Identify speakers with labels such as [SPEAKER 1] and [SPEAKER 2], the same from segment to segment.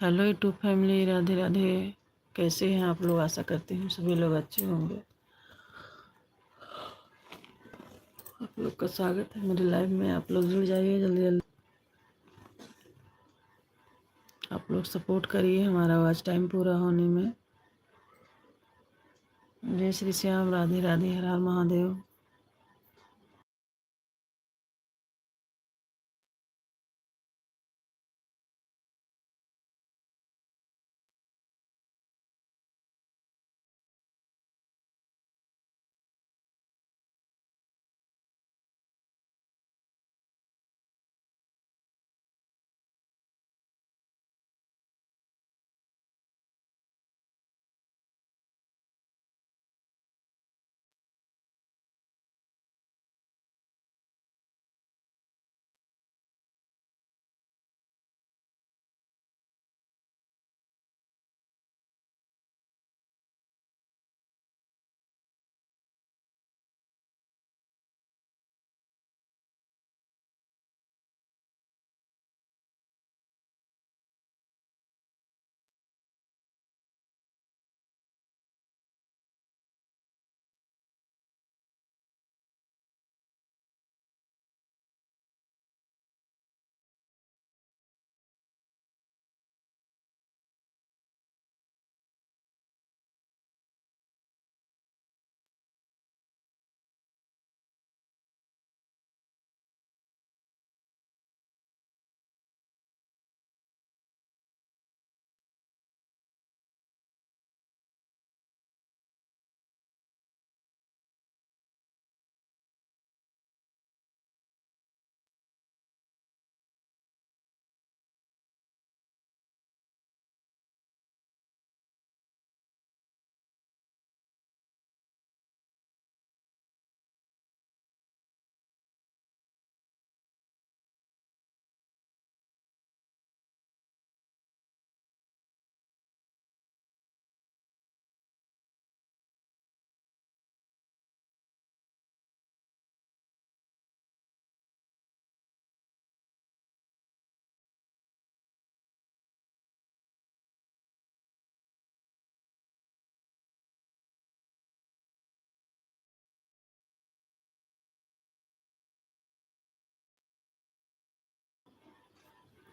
[SPEAKER 1] Hello YouTube family, Radhe Radhe. कैसे हैं आप लोग? आशा करती हूँ सभी लोग अच्छे होंगे। आप लोग का स्वागत है मेरे लाइव में। आप लोग जुड़ जाइए जल्दी जल्दी। आप लोग सपोर्ट करिए हमारा आज टाइम पूरा होने में। जय श्री श्याम, राधे राधे, हर हर महादेव।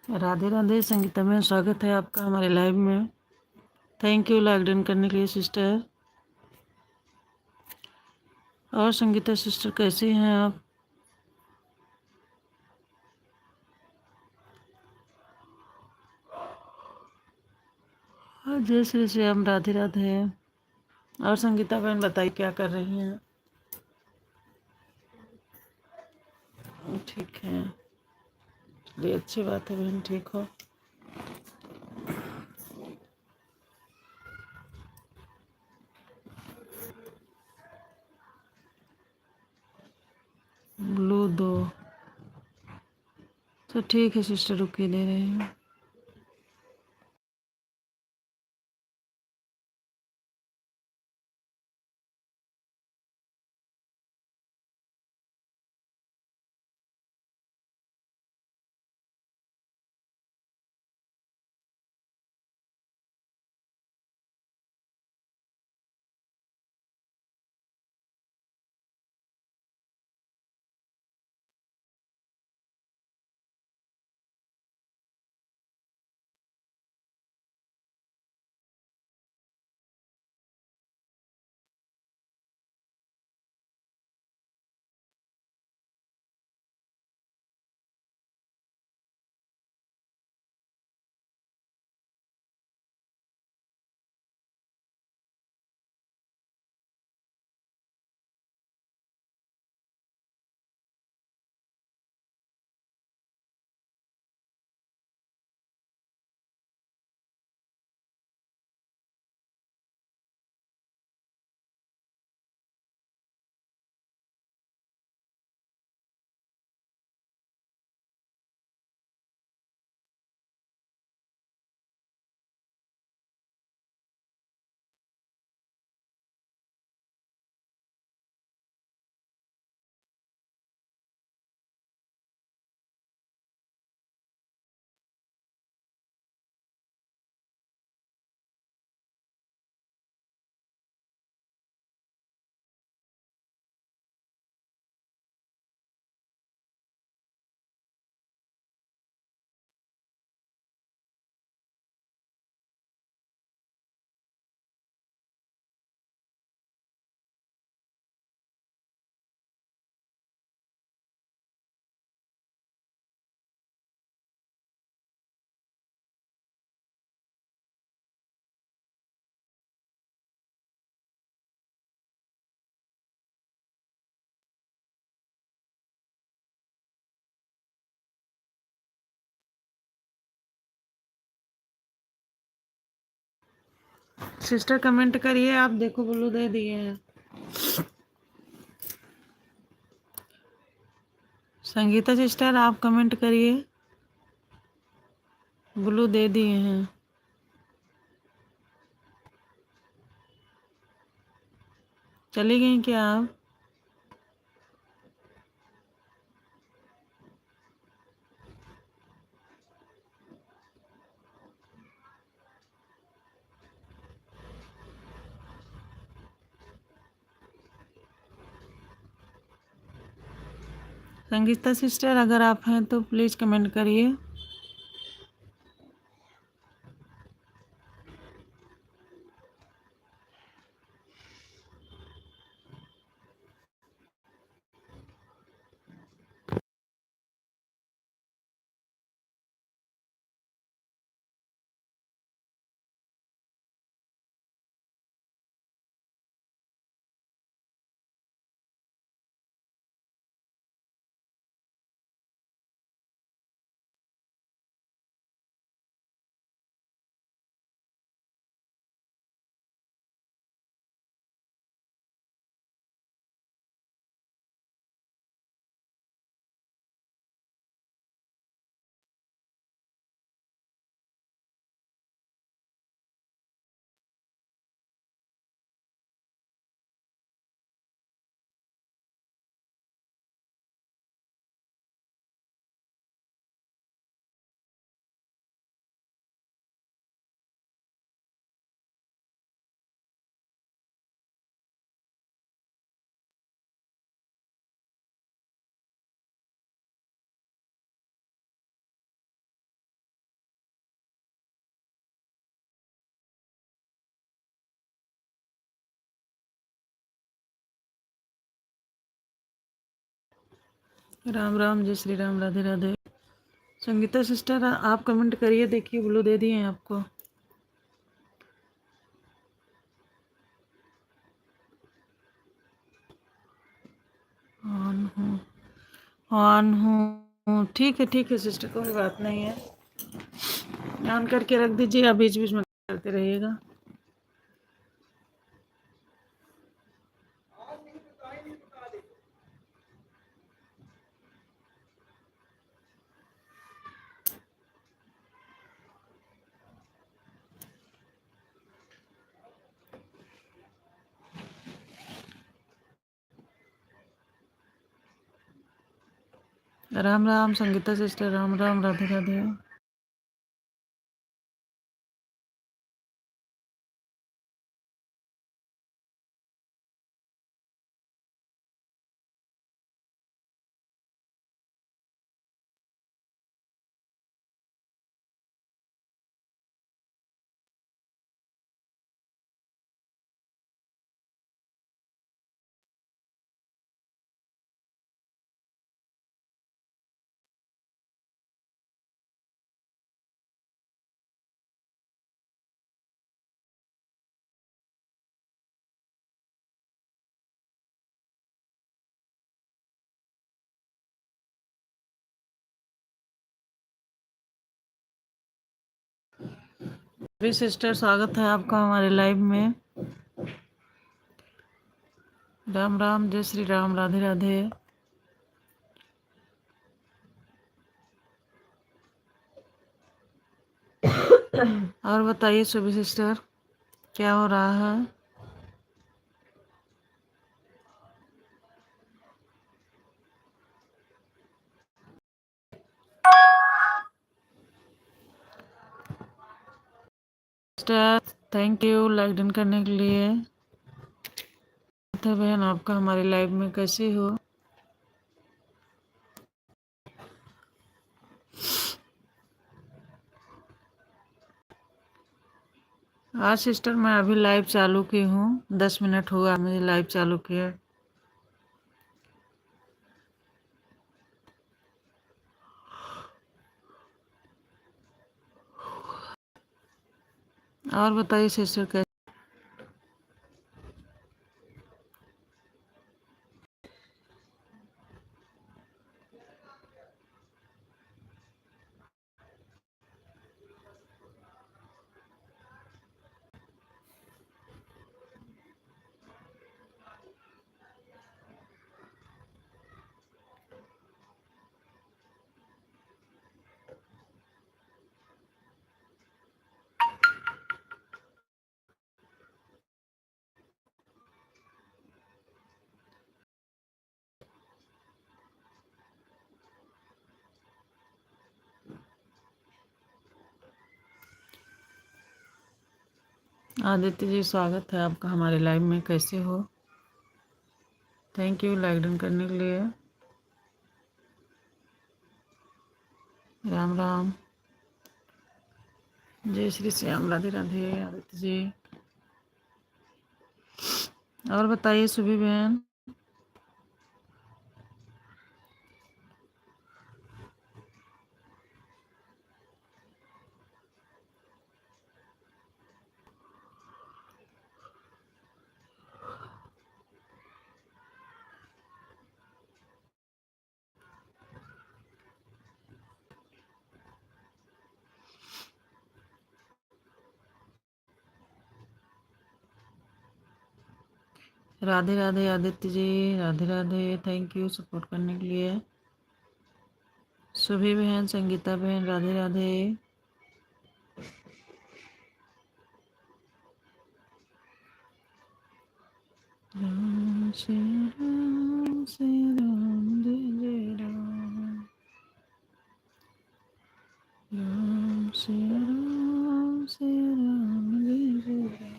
[SPEAKER 1] राधे राधे। संगीता में स्वागत है आपका हमारे लाइव में। थैंक यू लाइक डन करने के लिए सिस्टर। और संगीता सिस्टर कैसी हैं आप? जय श्री श्याम, राधे राधे। और संगीता बहन बताइए क्या कर रही हैं? ठीक है, ये अच्छी बात है बहन, ठीक हो। ब्लू दो तो ठीक है सिस्टर, रुकिए दे रही हूँ। सिस्टर कमेंट करिए, आप देखो ब्लू दे दिए हैं। संगीता सिस्टर आप कमेंट करिए, ब्लू दे दिए हैं। चली गई क्या आप? संगीता सिस्टर अगर आप हैं तो प्लीज़ कमेंट करिए। राम राम, जय श्री राम, राधे राधे। संगीता सिस्टर आप कमेंट करिए, देखिए ब्लू दे दिए हैं आपको। ऑन हूँ, ऑन हूँ। ठीक है सिस्टर, कोई बात नहीं है। ऑन करके रख दीजिए, आप बीच बीच में करते रहिएगा। राम राम संगीता सिस्टर, राम राम, राधे राधे। भी सिस्टर, स्वागत है आपका हमारे लाइव में। राम राम, जय श्री राम, राधे राधे। और बताइए सभी सिस्टर, क्या हो रहा है? Sister thank you like done करने के लिए। तो बहन आपका हमारे लाइव में, कैसी हो? आज सिस्टर मैं अभी लाइव चालू की हूँ, 10 मिनट हुआ मुझे लाइव चालू किया। और बताइए सिस्टर, कैसे? आदित्य जी, स्वागत है आपका हमारे लाइव में। कैसे हो? थैंक यू लाइक डन करने के लिए। राम राम, जय श्री श्याम, राधे राधे आदित्य जी। और बताइए सुभी बहन। Radhe Radhe Aditya ji, Radhe Radhe. Thank you support करने के लिए। सुभी बहन, संगीता बहन, राधे राधे। राम श्री राम जय जय राम। राम श्री राम जय जय राम।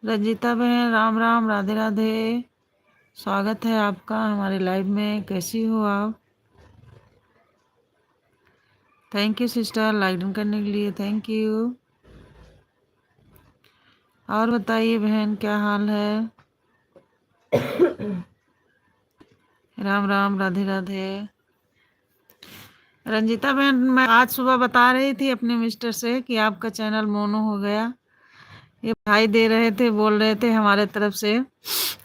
[SPEAKER 1] रंजीता बहन, राम राम, राधे राधे। स्वागत है आपका हमारे लाइव में। कैसी हो आप? Thank you sister like done करने के लिए। Thank you. और बताइए बहन, क्या हाल है? राम राम, राधे राधे। रंजीता बहन, मैं आज सुबह बता रही थी अपने मिस्टर से कि आपका चैनल मोनो हो गया। ये बधाई दे रहे थे, बोल रहे थे हमारे तरफ से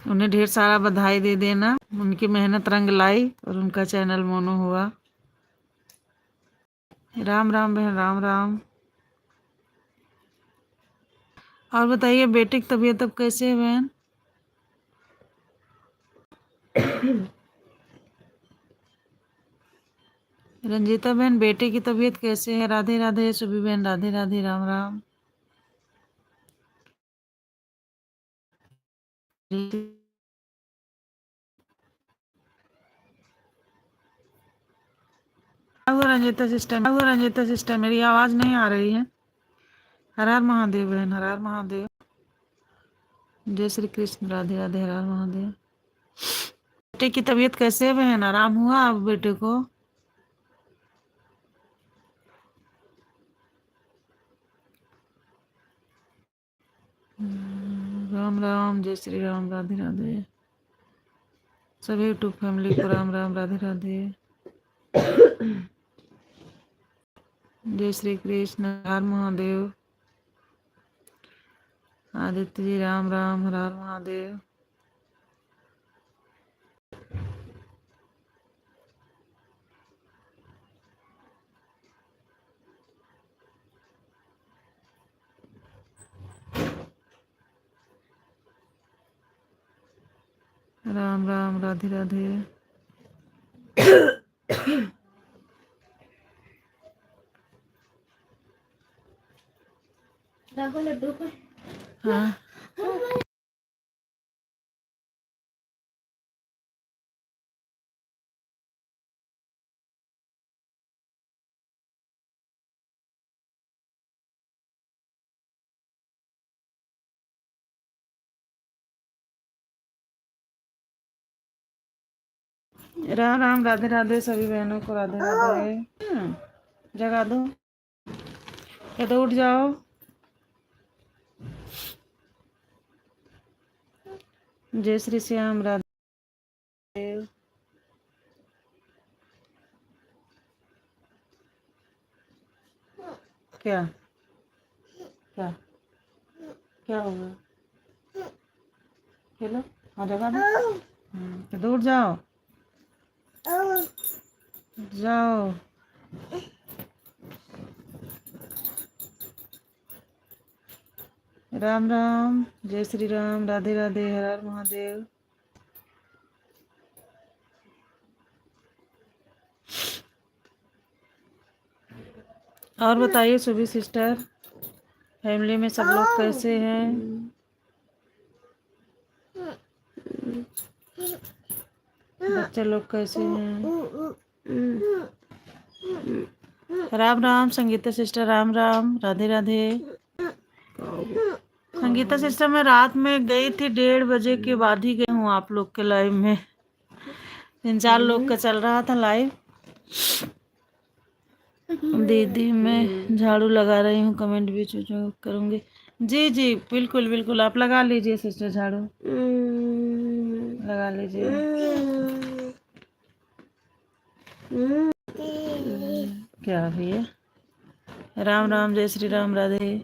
[SPEAKER 1] उन्हें ढेर सारा बधाई दे देना। उनकी मेहनत रंग लाई और उनका चैनल मोनो हुआ। राम राम बहन, राम राम। और बताइए बेटे की तबीयत अब कैसे है बहन? रंजीता बहन, बेटे की तबीयत कैसे है? राधे राधे सुबी बहन, राधे राधे, राम राम। रंजीता सिस्टर, मेरी आवाज नहीं आ रही है? हर हर महादेव बहन, हर हर महादेव। जय श्री कृष्ण, राधे राधे, हर हर महादेव। बेटे की तबीयत कैसे है बहन? आराम हुआ अब बेटे को? राम राम, जय श्री राम, राधे राधे। सभी यूट्यूब फैमिली को राम राम, राधे राधे। जय श्री कृष्ण, हर हर महादेव। आदित्य जी, राम राम, हर हर महादेव। राम राम, राधे राधे। हाँ, राम राम, राधे राधे सभी बहनों को, राधे राधे। जगा दो, या तो उठ जाओ। जय श्री श्याम, राधे। क्या क्या क्या होगा? खेलो, हाँ जगा दो। तो दूर जाओ, जाओ। राम राम, जय श्री राम, राधे राधे, हर हर महादेव। और बताइए सुबह सिस्टर, फैमिली में सब लोग कैसे हैं? बच्चे लोग कैसे हैं? राम राम संगीता सिस्टर, राम राम, राधे राधे। संगीता सिस्टर मैं रात में गई थी, 1:30 बजे के बाद ही गई हूँ आप लोग के लाइव में। 3-4 लोग का चल रहा था लाइव। दीदी मैं झाड़ू लगा रही हूँ, कमेंट भी करूँगी। जी जी बिल्कुल बिल्कुल, आप लगा लीजिए सिस्टर, झाड़ू लगा लीजिए। क्या भैया? राम राम, जय श्री राम, राधे।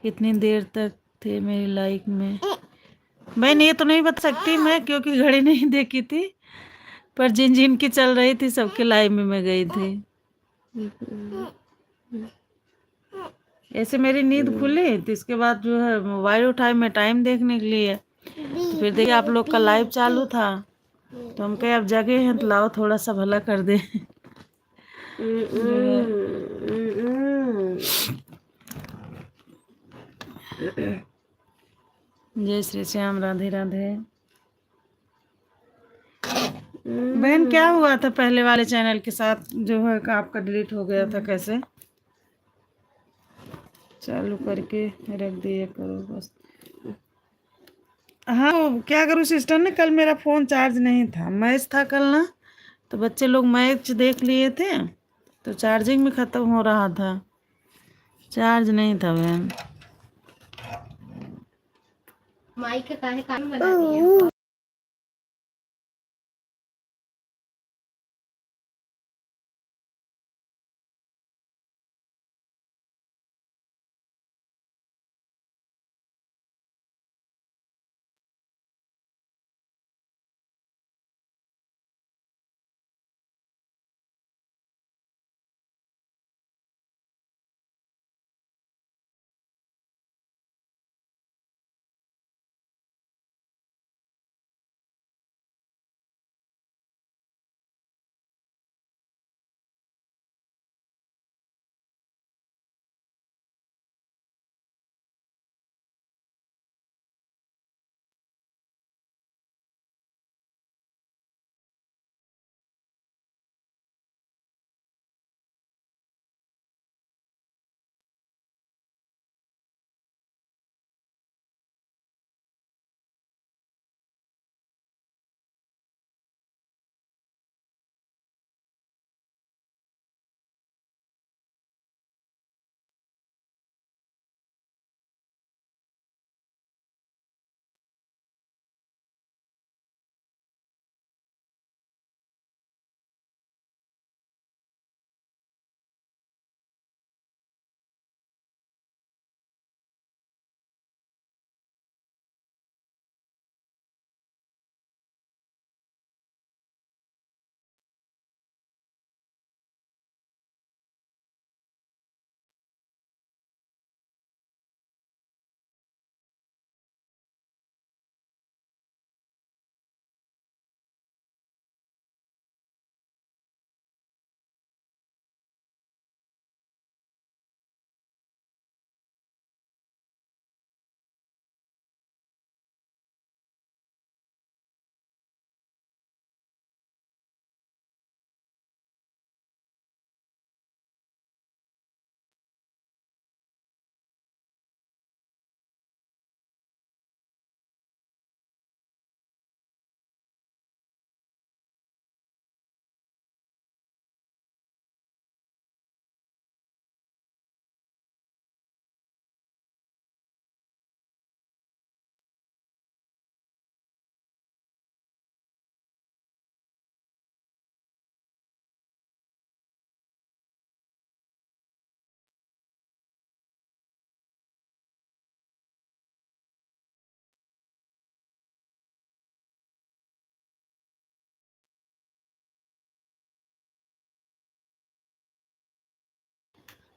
[SPEAKER 1] कितनी देर तक थे मेरी लाइक में? बहन ये तो नहीं बता सकती मैं, क्योंकि घड़ी नहीं देखी थी, पर जिन जिन की चल रही थी सबके लाइव में मैं गई थी। ऐसे मेरी नींद खुली तो इसके बाद जो है मोबाइल उठाई मैं टाइम देखने के लिए, तो फिर देखिए आप लोग का लाइव चालू था, तो हम कहे अब जगह हैं तो लाओ थोड़ा सा भला कर दे। जय श्री श्याम, राधे राधे। बहन क्या हुआ था पहले वाले चैनल के साथ जो है आपका डिलीट हो गया था, कैसे? चालू करके रख दिया करो बस। हाँ क्या करूँ सिस्टर ने, कल मेरा फ़ोन चार्ज नहीं था, मैच था कल ना, तो बच्चे लोग मैच देख लिए थे, तो चार्जिंग भी ख़त्म हो रहा था, चार्ज नहीं था बहन। माइक के काहे कान बना दिया?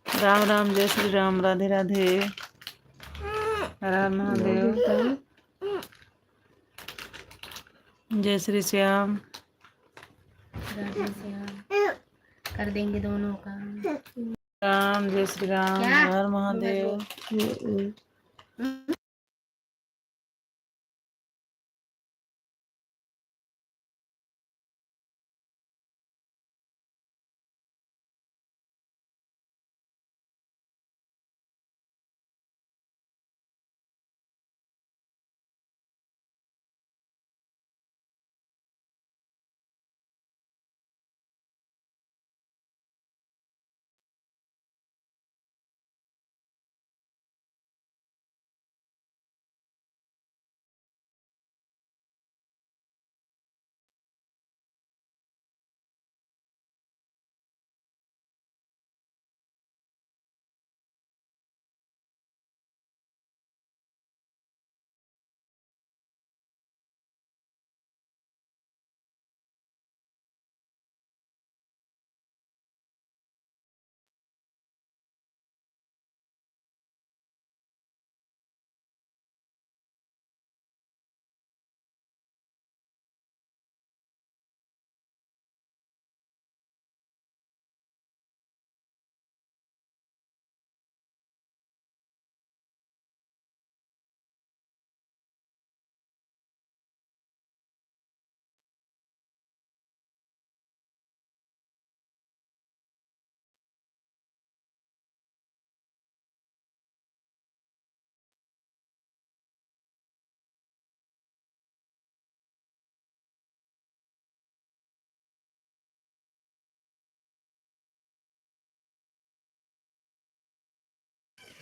[SPEAKER 1] राम राम, जय श्री राम, राधे राधे, राम महादेव, जय श्री श्याम, राधे श्याम, कर देंगे दोनों का। राम, जय श्री राम, हर महादेव।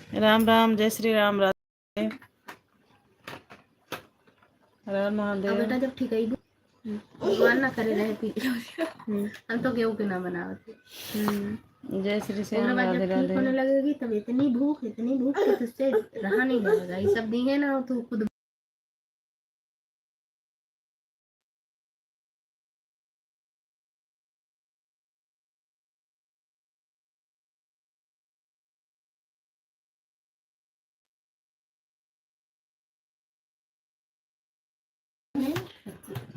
[SPEAKER 1] राम राम, जय श्री राम, राधे, हर हर महादेव।
[SPEAKER 2] बेटा जब ठीक है भगवान ना करे रहे पी हम तो गेहूं के ना बनावते।
[SPEAKER 1] जय श्री श्याम, राधे
[SPEAKER 2] जब ठीक होने
[SPEAKER 1] राधे।
[SPEAKER 2] लगेगी तब इतनी भूख कि तुझसे रहा नहीं जाएगा। ये सब दी है ना तू खुद।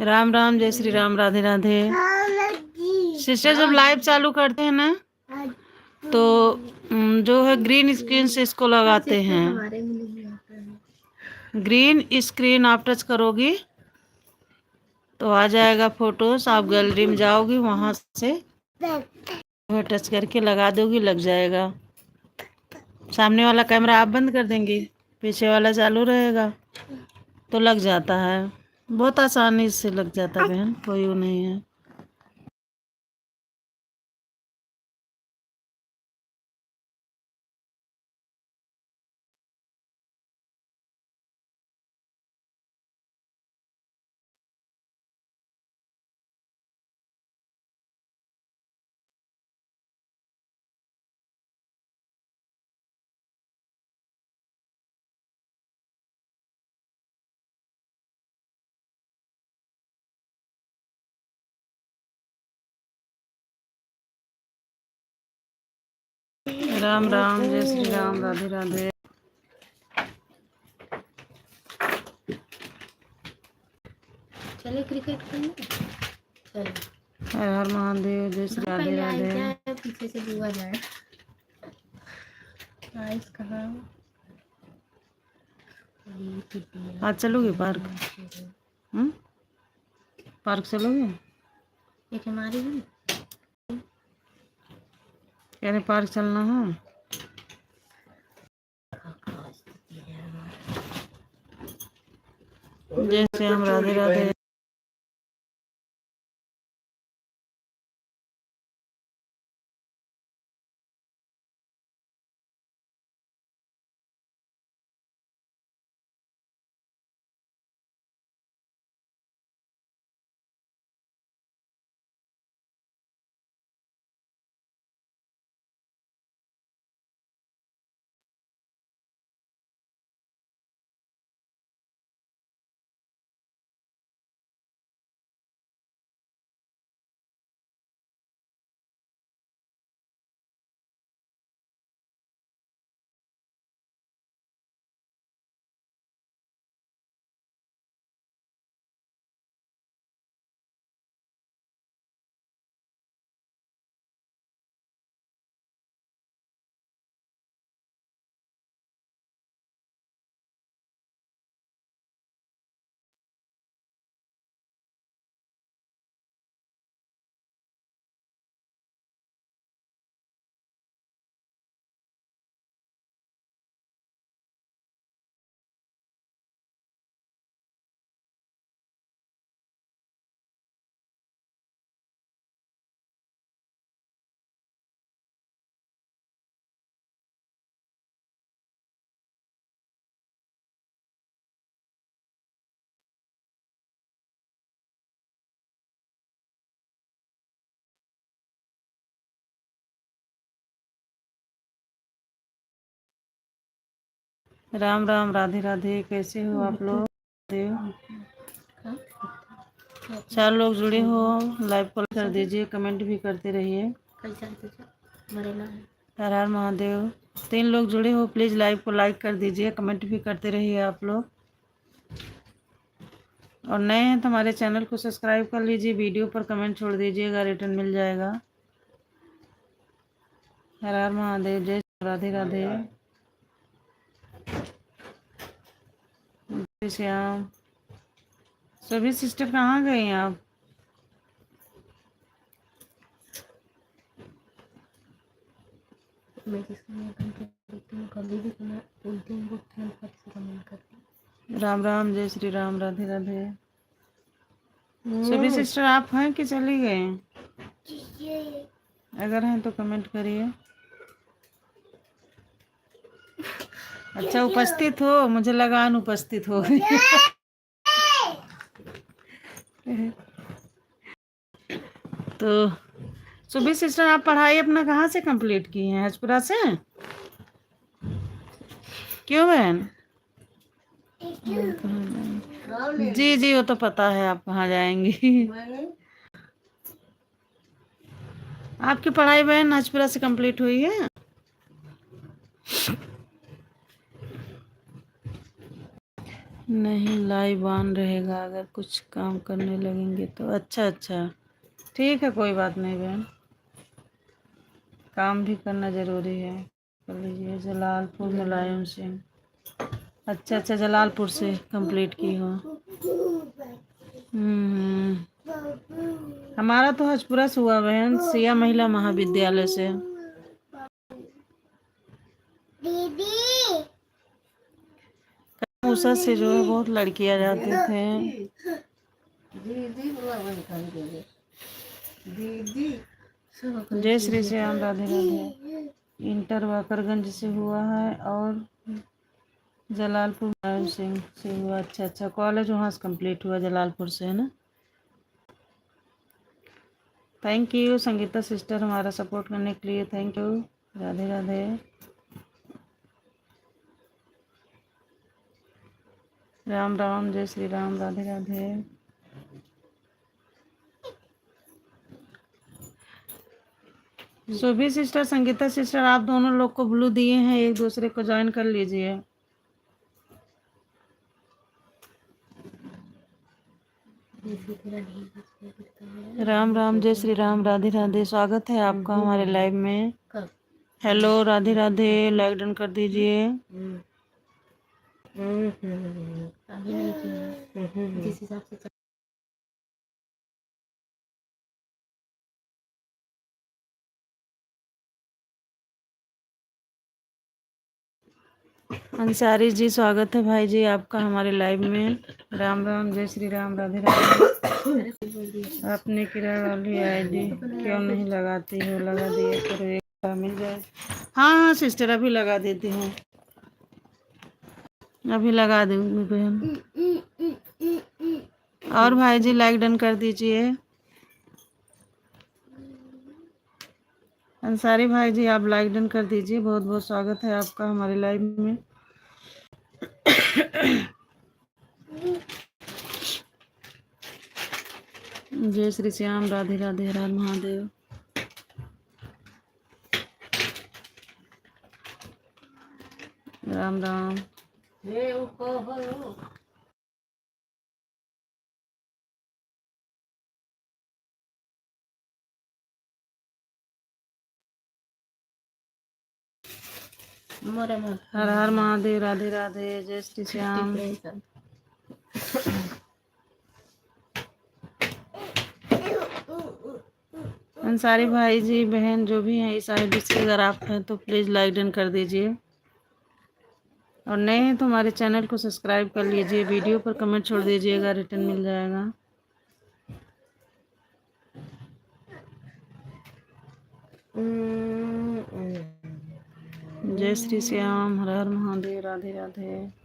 [SPEAKER 1] राम राम, जय श्री राम, राधे राधे। सिस्टर जब लाइव चालू करते हैं ना तो जो है ग्रीन स्क्रीन से इसको लगाते हैं। ग्रीन स्क्रीन आप टच करोगी तो आ जाएगा फोटोज। आप गैलरी में जाओगी, वहां से टच करके लगा दोगी, लग जाएगा। सामने वाला कैमरा आप बंद कर देंगी, पीछे वाला चालू रहेगा तो लग जाता है। बहुत आसानी से लग जाता है बहन, कोई वो नहीं है। राम राम, जय श्री राम, राधे राधे।
[SPEAKER 2] चले क्रिकेट खेलने। चलो
[SPEAKER 1] हर हर महादेव, जय श्री राधे राधे।
[SPEAKER 2] पीछे से बुआ जाए। आइस कहाँ
[SPEAKER 1] आज चलोगे पार्क? पार्क चलोगे?
[SPEAKER 2] एक हमारी है।
[SPEAKER 1] कह रहे पार्क चलना है। जय श्याम, राधे राधे। राम राम, राधे राधे। कैसे हो आप लोग? 4 लोग जुड़े हो, लाइव कॉल कर दीजिए, कमेंट भी करते रहिए। हर हर महादेव। 3 लोग जुड़े हो, प्लीज़ लाइव को लाइक कर दीजिए, कमेंट भी करते रहिए आप लोग। और नए हैं तो हमारे चैनल को सब्सक्राइब कर लीजिए, वीडियो पर कमेंट छोड़ दीजिएगा, रिटर्न मिल जाएगा। हर हर महादेव, जय राधे राधे, जय श्याम। सभी सिस्टर कहाँ गई हैं आप? राम राम, जय श्री राम, राधे राधे। सभी सिस्टर आप हैं कि चली गए? अगर हैं तो कमेंट करिए। अच्छा उपस्थित हो, मुझे लगा अनुपस्थित हो गई। तो सुबह सिस्टर आप पढ़ाई अपना कहाँ से कंप्लीट की हैं? हजपुरा से? क्यों बहन? जी जी वो तो पता है आप कहाँ जाएंगी। आपकी पढ़ाई बहन हजपुरा से कंप्लीट हुई है? नहीं लाइव ऑन रहेगा अगर कुछ काम करने लगेंगे तो। अच्छा अच्छा ठीक है कोई बात नहीं बहन, काम भी करना ज़रूरी है। कर लीजिए। जलालपुर मुलायम सिंह। अच्छा अच्छा जलालपुर से कंप्लीट की हो। हमारा तो हजपुरा से हुआ बहन, सिया महिला महाविद्यालय से। मूसा से जो है बहुत लड़कियां जाते थे। जय श्री श्याम राधे राधे। इंटर वाकरगंज से हुआ है और जलालपुर मुलायम सिंह से हुआ। अच्छा अच्छा कॉलेज वहाँ से कंप्लीट हुआ जलालपुर से है ना। थैंक यू संगीता सिस्टर हमारा सपोर्ट करने के लिए, थैंक यू। राधे राधे। राम राम जय श्री राम राधे राधे। सुभी सिस्टर संगीता सिस्टर आप दोनों लोग को ब्लू दिए हैं, एक दूसरे को ज्वाइन कर लीजिए। राम राम जय श्री राम राधे राधे। स्वागत है आपका हमारे लाइव में। Hello Radhe Radhe, like done कर दीजिए।
[SPEAKER 2] अभी नहीं किया जिस हिसाब से
[SPEAKER 1] अंसारी जी स्वागत है भाई जी आपका हमारे लाइव में। राम राम जय श्री राम राधे राधे। अपने किराए वाली आईडी क्यों नहीं लगाती हो? लगा दिए करो, एक मिल जाए। हाँ हाँ सिस्टर अभी लगा देती हूँ, अभी लगा दूंगी बहन। और भाई जी लाइक डन कर दीजिए। अंसारी भाई जी आप लाइक डन कर दीजिए, बहुत बहुत स्वागत है आपका हमारे लाइव में। जय श्री श्याम राधे राधे, हर हर महादेव। राम राम। हर हर महादेव, राधे राधे, जय श्री श्याम। अंसारी भाई जी बहन जो भी हैं इस आईडी से अगर आप हैं तो प्लीज़ लाइक डन कर दीजिए, और नए हैं तो हमारे चैनल को सब्सक्राइब कर लीजिए। वीडियो पर कमेंट छोड़ दीजिएगा, रिटर्न मिल जाएगा। जय श्री श्याम, हर हर महादेव, राधे राधे।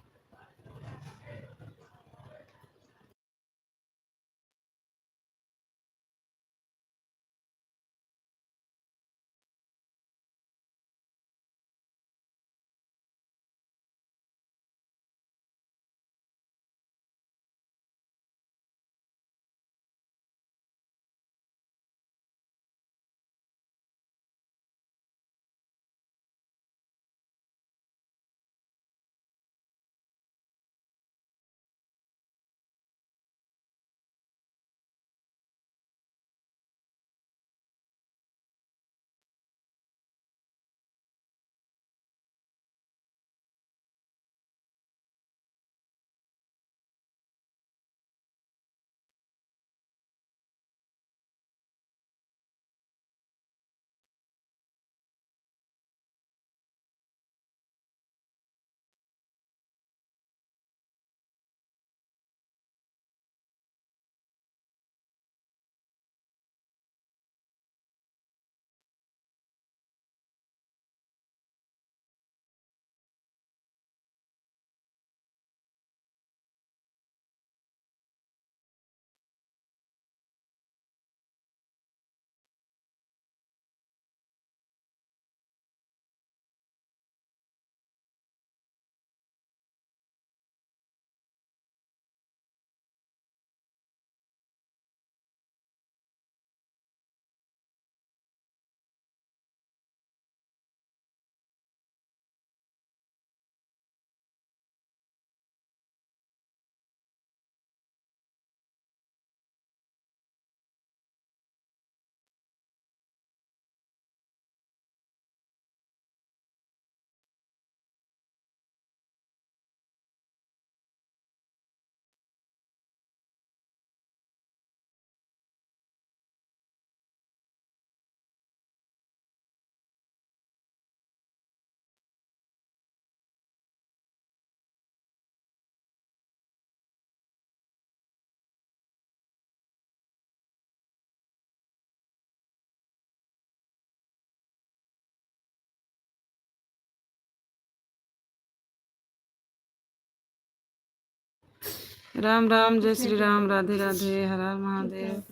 [SPEAKER 1] राम राम, जय श्री राम, राधे राधे, हर हर महादेव।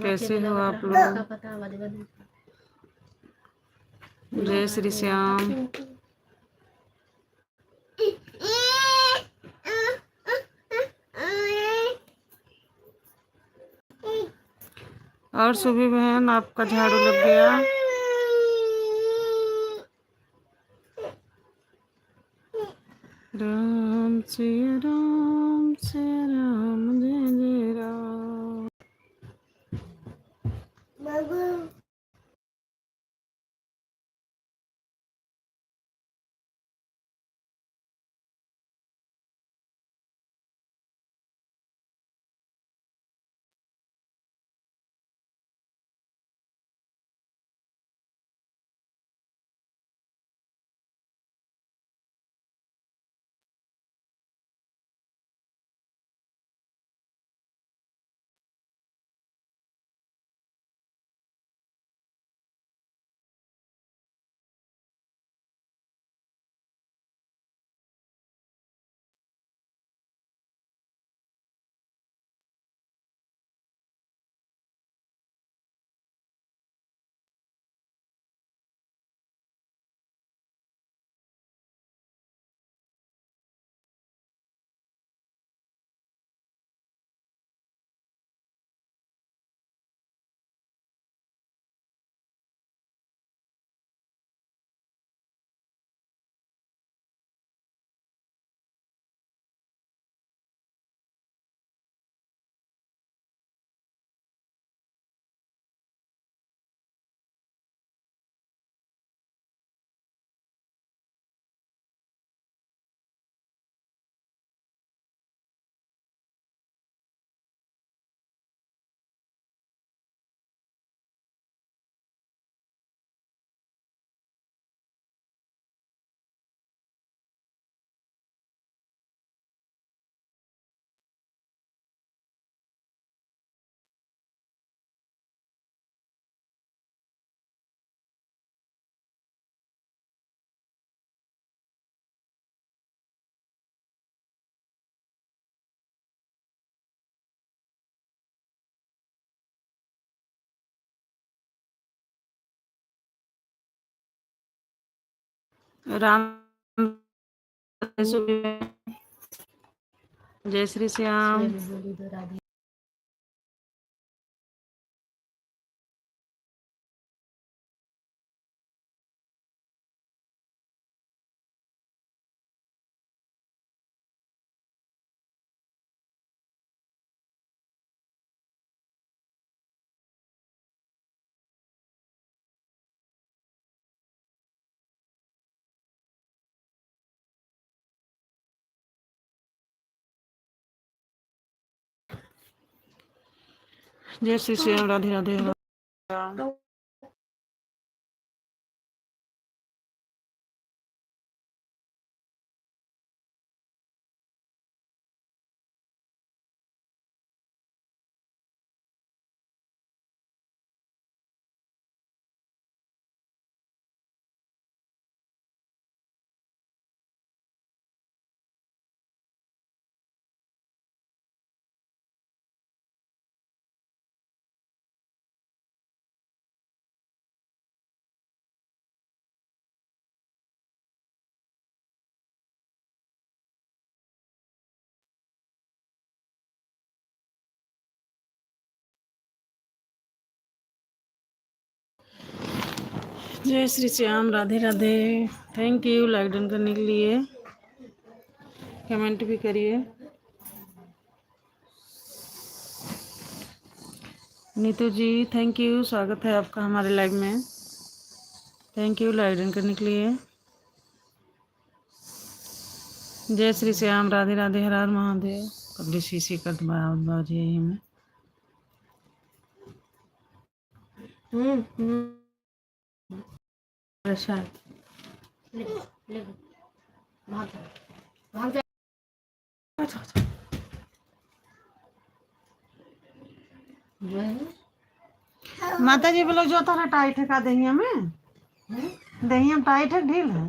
[SPEAKER 1] कैसे हो आप लोग? जय श्री श्याम। और सुबह बहन, आपका झाड़ू लग गया? राम से राम से राम, जय जय राम। राम, सुबह, जय श्री श्याम। जय श्री श्याम, राधे राधे, हर हर राम। जय Shri Shyam, Radhe Radhe. Thank you like done करने के लिए, कमेंट भी करिए। नीतू जी थैंक यू, स्वागत है आपका हमारे लाइव में। थैंक यू लाइक डन करने के लिए। जय श्री श्याम, राधे राधे, हर हर महादेव। पब्लिश इसी कर बाजी यही में। प्रसाद माता जी बोलो जो तारा टाइट है का दहिया में, दहिया टाइट है ढील है?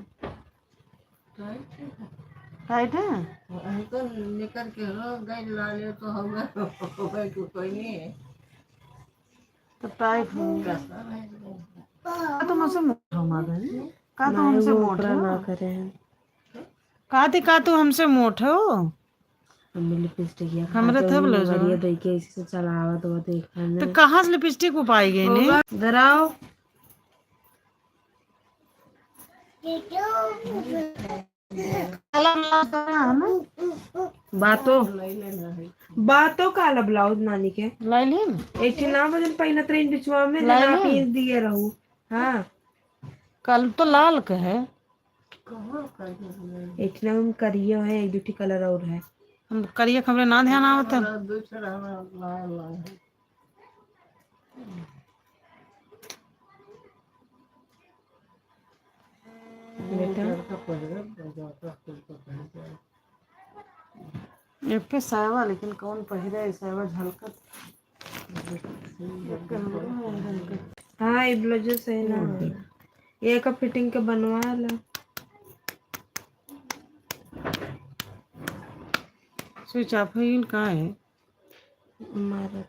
[SPEAKER 1] टाइट है।
[SPEAKER 3] तो निकल के हो गए ला ले तो होगा होगा कि कोई नहीं है
[SPEAKER 1] तो टाइट है।
[SPEAKER 3] कैसा है
[SPEAKER 1] का तुम हमसे मोट हो माधव का तुम
[SPEAKER 2] नहीं
[SPEAKER 1] हमसे
[SPEAKER 2] वो
[SPEAKER 1] मोट
[SPEAKER 2] ऊपरा
[SPEAKER 1] हो
[SPEAKER 2] ना करे हैं।
[SPEAKER 1] का तुम हमसे मोट हो।
[SPEAKER 2] मम्मी लिपस्टिक या
[SPEAKER 1] हमरे
[SPEAKER 2] खाते
[SPEAKER 1] थे
[SPEAKER 2] हुए
[SPEAKER 1] ब्लाउज
[SPEAKER 2] बढ़िया देख के इसी से चलावा तो देखा
[SPEAKER 1] तो
[SPEAKER 2] ने
[SPEAKER 1] कहाँ से लिपस्टिक वो पाई गई ने।
[SPEAKER 2] होगा इधर आओ।
[SPEAKER 1] काला ब्लाउज पहना है ना।
[SPEAKER 2] बातो
[SPEAKER 3] नहीं लेना है
[SPEAKER 2] बातो काला ब्लाउज नानी के
[SPEAKER 1] लाइलिन
[SPEAKER 2] एक ना बजन पहिना ट्रेन बिचवा में जना
[SPEAKER 1] लाइलिन
[SPEAKER 2] पीस दिए रहू। हाँ
[SPEAKER 1] कल तो लाल का है।
[SPEAKER 3] कहाँ कर दे
[SPEAKER 2] एक ना हम करियो है एक दूठी कलर और है।
[SPEAKER 1] हम करिए खबरे ना ध्यान आवत है।
[SPEAKER 3] दूसरा लाल लाल है
[SPEAKER 2] बेटा
[SPEAKER 3] लड़का पहले जाता स्कूल को पहन के
[SPEAKER 1] एक के सावा लेकिन कौन पहिरे सावा झलकत। एक के हमरो है झलकत।
[SPEAKER 2] हाँ ये ब्लाउज सही ना है ये का फिटिंग के बनवा ला।
[SPEAKER 1] स्विच ऑफ है कहाँ है।
[SPEAKER 2] मारा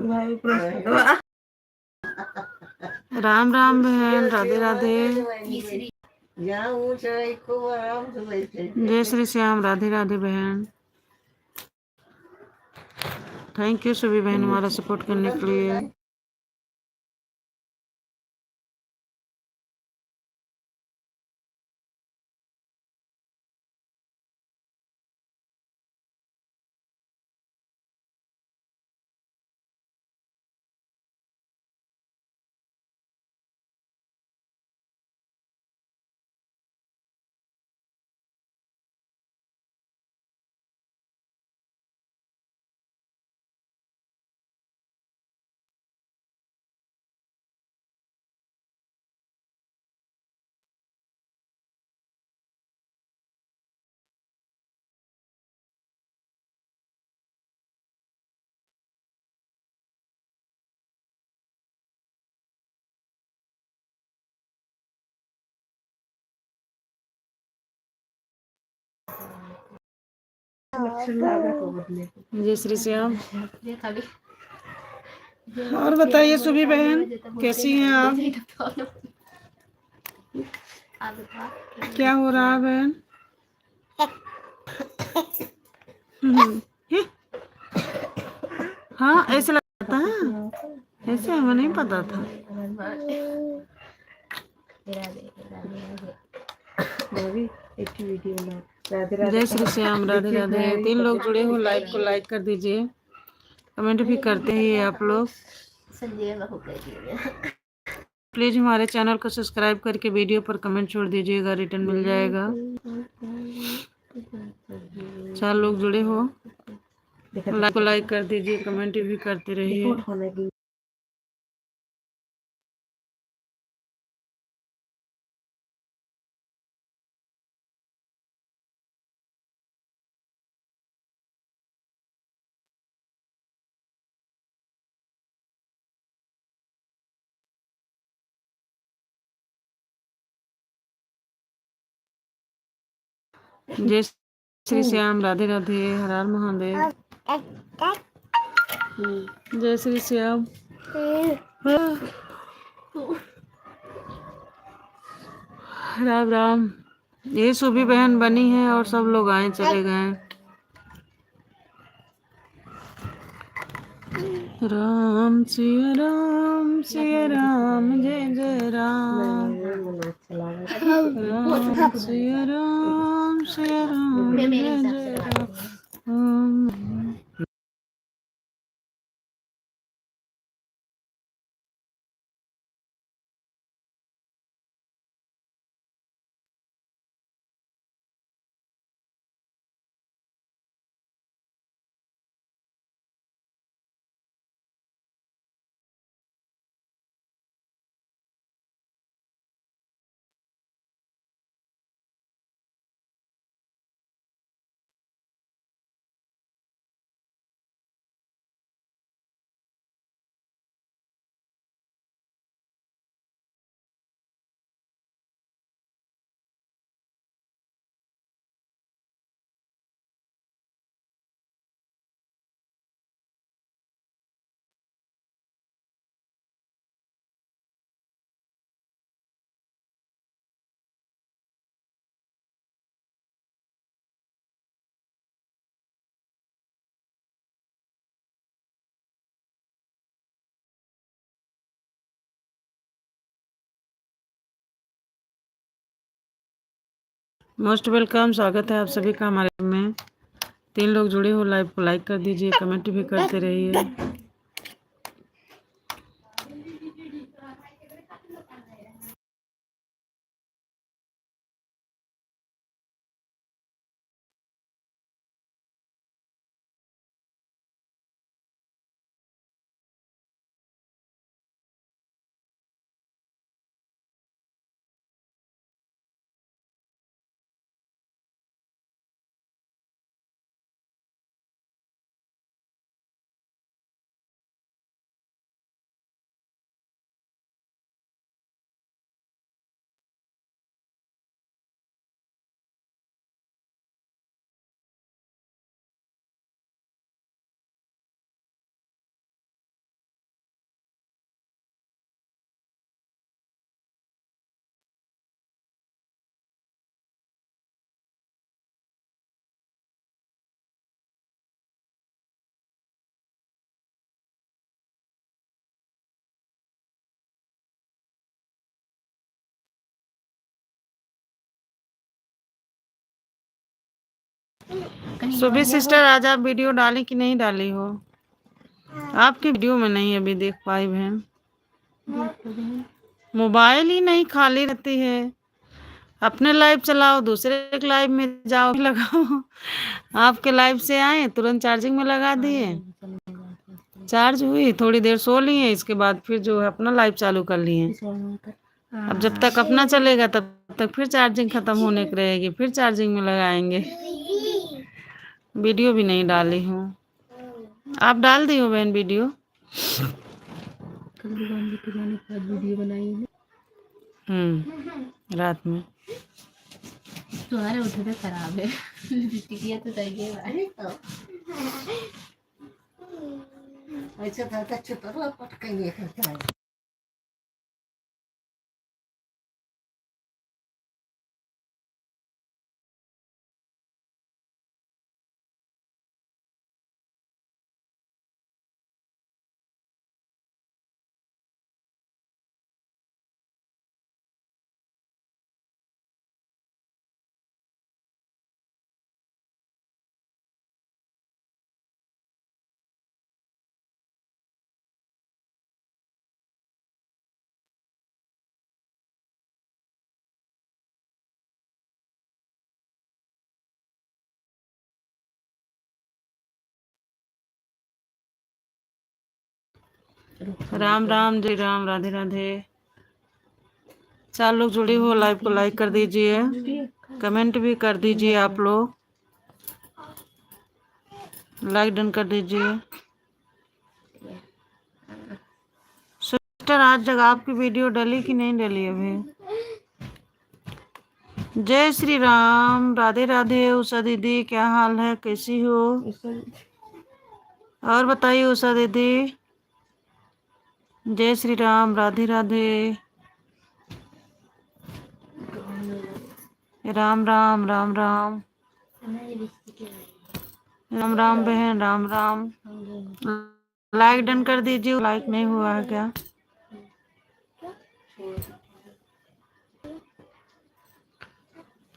[SPEAKER 2] भाई प्रश्न
[SPEAKER 1] राम राम बहन राधे राधे।
[SPEAKER 3] जहाँ ऊँच है खूब आराम से बैठे
[SPEAKER 1] जय श्री श्याम राधे राधे बहन। थैंक यू सभी बहन हमारा सपोर्ट करने के लिए। जय श्री श्याम।
[SPEAKER 2] ये खाली
[SPEAKER 1] और बताइए सुभी बहन कैसी हैं आप। क्या हो रहा है बहन। ये? हाँ ऐसे लगता है ऐसे हमें नहीं पता था।
[SPEAKER 2] भाभी एक वीडियो ना राधे राधे
[SPEAKER 1] जय श्री श्याम राधे राधे। 3 लोग जुड़े हो लाइव को लाइक कर दीजिए कमेंट भी करते हैं आप लोग। प्लीज हमारे चैनल को सब्सक्राइब करके वीडियो पर कमेंट छोड़ दीजिएगा रिटर्न मिल जाएगा। 4 लोग जुड़े हो लाइक को लाइक कर दीजिए कमेंट भी करते रहिए। जय श्री श्याम राधे राधे हर हर महादेव। जय श्री श्याम। राम राम। ये सुबह बहन बनी है और सब लोग आए चले गए। राम सिया राम जय जय राम। राम सिया राम जय जय राम। मोस्ट वेलकम, स्वागत है आप सभी का हमारे में। 3 लोग जुड़े हो, लाइव को लाइक कर दीजिए, कमेंट भी करते रहिए। सुबह सिस्टर, आज आप वीडियो डाली कि नहीं डाली हो? आपकी वीडियो में नहीं अभी देख पाई बहन। मोबाइल ही नहीं, खाली रहती है। अपने लाइव चलाओ, दूसरे के लाइव में जाओ, लगाओ। आपके लाइव से आए, तुरंत चार्जिंग में लगा दिए, चार्ज हुई, थोड़ी देर सो लिए, इसके बाद फिर जो है अपना लाइव चालू कर लिए। अब जब तक अपना चलेगा तब तक फिर चार्जिंग खत्म होने की रहेगी, फिर चार्जिंग में लगाएंगे। वीडियो भी नहीं डाली हूँ। आप डाल दी हो बहन वीडियो?
[SPEAKER 2] कल दुकान के जाने के बाद वीडियो बनाई है।
[SPEAKER 1] रात में
[SPEAKER 2] तुम्हारे उठे तो खराब है। टिकिया तो सही है भाई।
[SPEAKER 3] तो ऐसे तो अच्छे तो पटकेंगे करता है।
[SPEAKER 1] राम राम, जय राम, राधे राधे। 4 लोग जुड़े हो, लाइव को लाइक कर दीजिए, कमेंट भी कर दीजिए। आप लोग लाइक डन कर दीजिए। सिस्टर, आज तक आपकी वीडियो डली कि नहीं डली अभी? जय श्री राम, राधे राधे। उषा दीदी, क्या हाल है, कैसी हो? और बताइए उषा दीदी। जय श्री राम, राधे राधे। राम राम, राम राम, राम राम बहन, राम राम। लाइक डन कर दीजिए, लाइक नहीं हुआ है क्या?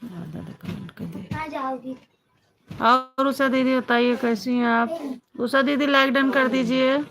[SPEAKER 1] कमेंट कर दे। और उषा दीदी बताइए कैसी हैं आप? उषा दीदी लाइक डन कर दीजिए।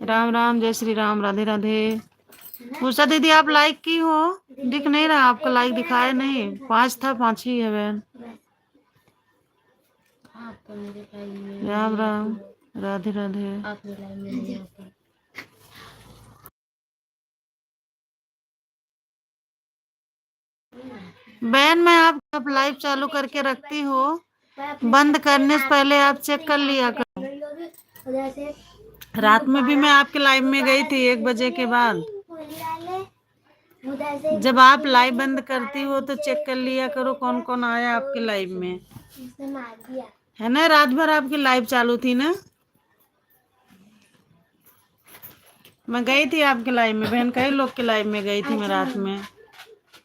[SPEAKER 1] राम राम, जय श्री राम, राधे राधे। उषा दीदी आप लाइक की हो? दिख नहीं रहा आपका, लाइक दिखाया नहीं। 5 था, 5 ही है बहन।
[SPEAKER 2] आप तो मेरे टाइम में
[SPEAKER 1] राम
[SPEAKER 2] नहीं
[SPEAKER 1] राम,
[SPEAKER 2] आती हो,
[SPEAKER 1] राधे राधे।
[SPEAKER 2] आप मेरे लाइन में नहीं आती।
[SPEAKER 1] बहन मैं आप लाइव चालू करके रखती हो, बंद करने से पहले आप चेक कर लिया करो। रात में भी मैं आपके लाइव में गई थी 1 बजे के बाद। जब आप लाइव बंद करती हो तो चेक कर लिया करो कौन कौन आया आपके लाइव में, है ना? रात भर आपकी लाइव चालू थी ना? मैं गई थी आपके लाइव में बहन, कई लोग के लाइव में गई थी मैं रात में।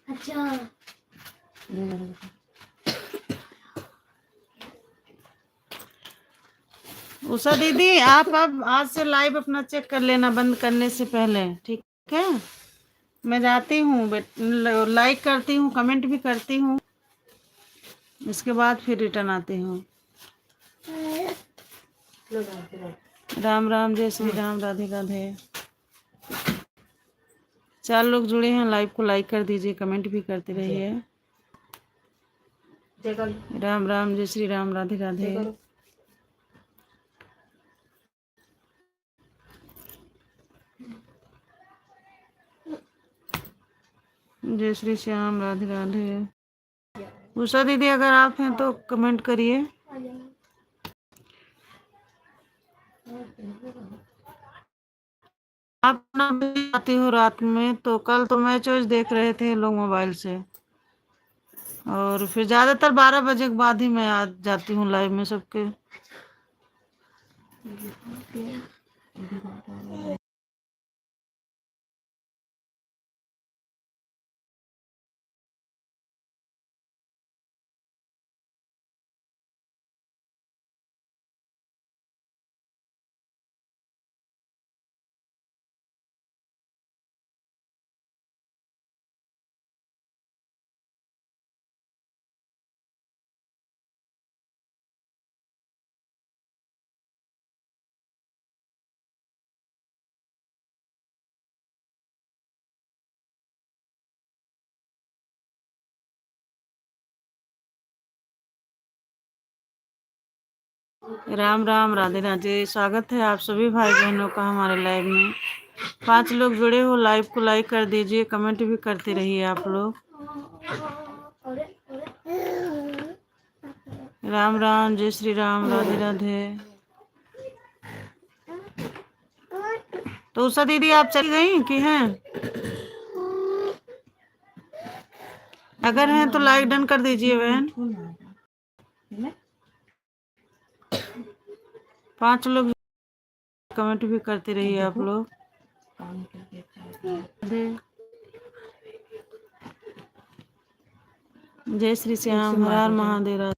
[SPEAKER 1] अच्छा। उषा दीदी आप अब आज से लाइव अपना चेक कर लेना बंद करने से पहले, ठीक है? मैं जाती हूँ, लाइक करती हूँ, कमेंट भी करती हूँ, इसके बाद फिर रिटर्न आती हूँ। राम राम, जय श्री राम, राधे राधे। 4 लोग जुड़े हैं, लाइव को लाइक कर दीजिए, कमेंट भी करते रहिए। राम राम, जय श्री राम, राधे राधे। जय श्री श्याम, राधे राधे। उषा दीदी अगर आप हैं तो कमेंट करिए। आप ना आती हो रात में, तो कल तो मैच वैच देख रहे थे लोग मोबाइल से, और फिर ज्यादातर 12 बजे के बाद ही मैं आ जाती हूँ लाइव में सबके। राम राम, राधे राधे। स्वागत है आप सभी भाई बहनों का हमारे लाइव में। 5 लोग जुड़े हो, लाइव को लाइक कर दीजिए, कमेंट भी करते रहिए आप लोग। राम राम, जय श्री राम, राधे राधे। तो उषा दीदी आप चली गई कि हैं? अगर हैं तो लाइक डन कर दीजिए बहन। 5 लोग कमेंट भी करते रहिए आप लोग। जय श्री श्याम, हर हर महादेव।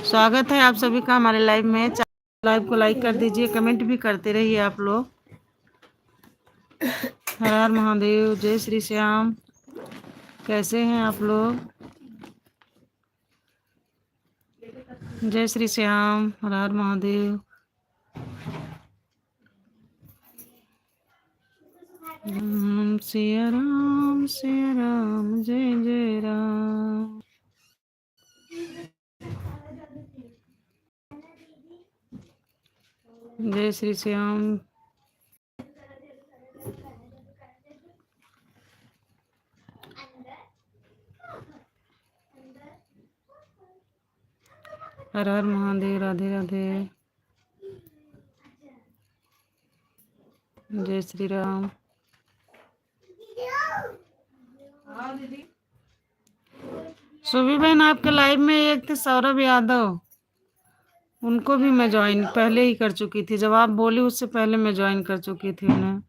[SPEAKER 1] स्वागत है आप सभी का हमारे लाइव में। लाइव को लाइक कर दीजिए, कमेंट भी करते रहिए आप लोग। हर हर महादेव, जय श्री श्याम। कैसे हैं आप लोग? जय श्री श्याम, हर हर महादेव। सिया राम, जय जय राम। जय श्री श्याम। हर हर महादेव, राधे राधे। जय श्री राम। सुबी बहन, आपके लाइव में एक थे सौरभ यादव, उनको भी मैं ज्वाइन पहले ही कर चुकी थी। जब आप बोली उससे पहले मैं ज्वाइन कर चुकी थी उन्हें।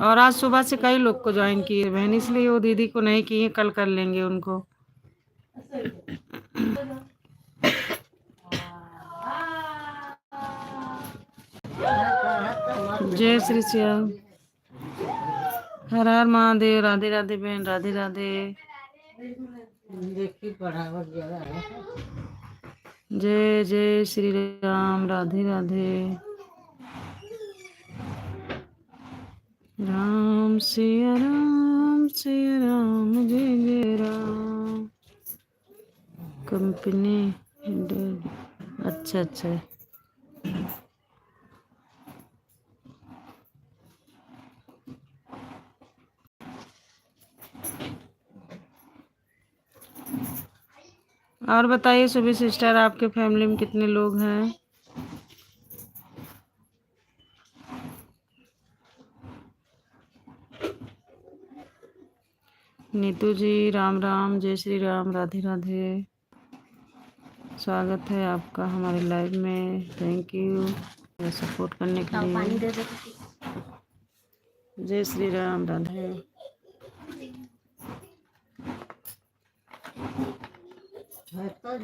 [SPEAKER 1] और आज सुबह से कई लोग को ज्वाइन किए बहन, इसलिए वो दीदी को नहीं किए, कल कर लेंगे उनको। जय श्री श्याम, हर हर महादेव, राधे राधे बहन, राधे राधे।
[SPEAKER 3] देखी पढ़ावट जगह है।
[SPEAKER 1] जय जय श्री राम, राधे राधे। राम सिया राम, जय जय राम। कंपनी, अच्छा अच्छा। और बताइए सुबह सिस्टर, आपके फैमिली में कितने लोग हैं? नीतू जी, राम राम, जय श्री राम, राधे राधे। स्वागत है आपका हमारे लाइव में। थैंक यू सपोर्ट करने के
[SPEAKER 2] पानी
[SPEAKER 1] लिए।
[SPEAKER 2] दे दो।
[SPEAKER 1] जय श्री राम, राधे।
[SPEAKER 3] है तो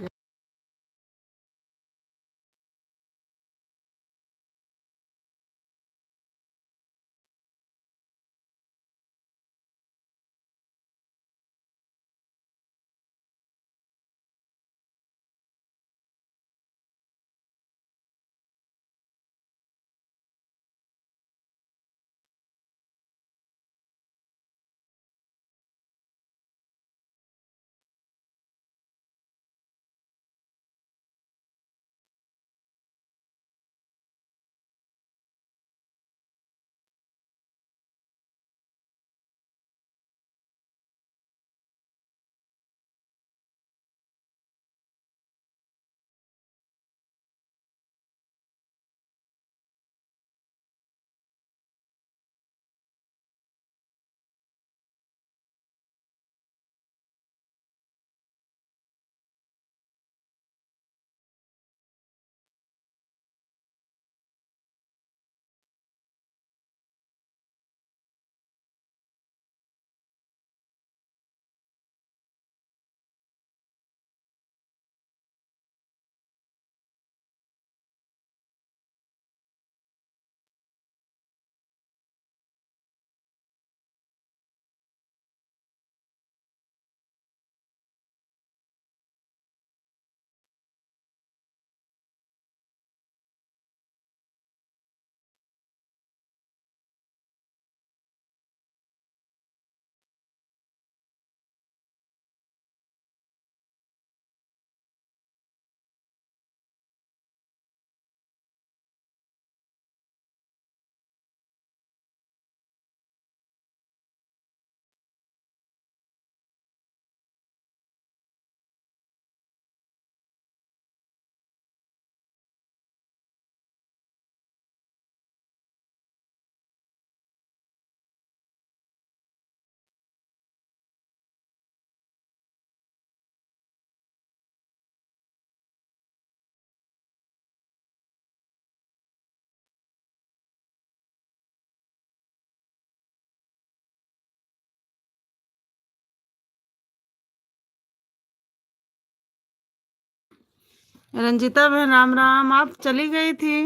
[SPEAKER 1] रंजीता बहन राम राम, आप चली गई थी।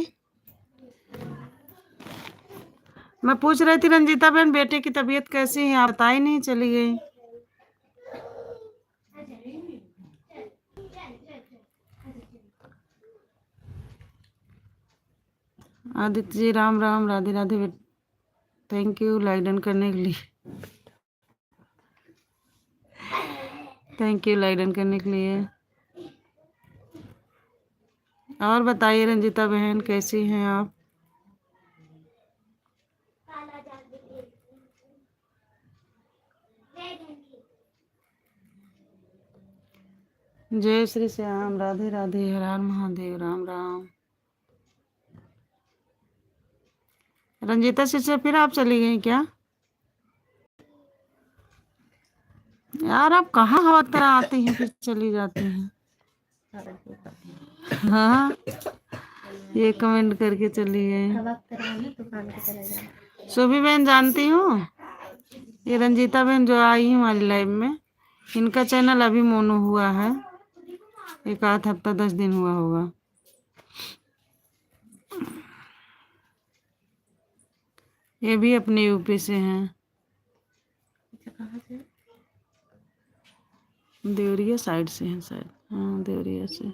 [SPEAKER 1] मैं पूछ रही थी रंजीता बहन बेटे की तबीयत कैसी है, आप बताई नहीं, चली गई। Aditya ji Ram Ram, Radhe Radhe, thank you like done करने के लिए, थैंक यू लाइक डन करने के लिए। और बताइए रंजीता बहन कैसी हैं आप। जय श्री श्याम, राधे राधे, हर हर महादेव, राम राम। रंजीता सिस्टर फिर आप चली गई क्या? यार आप कहाँ हवा तरह आती हैं फिर चली जाती हैं। हाँ, ये कमेंट करके चली गई। शोभी बहन जानती हूँ, ये रंजीता बहन जो आई हमारी लाइव में, इनका चैनल अभी मोनो हुआ है, एक आध हफ्ता 10 दिन हुआ होगा। ये भी अपने यूपी से हैं, देवरिया साइड से हैं शायद, हाँ देवरिया से।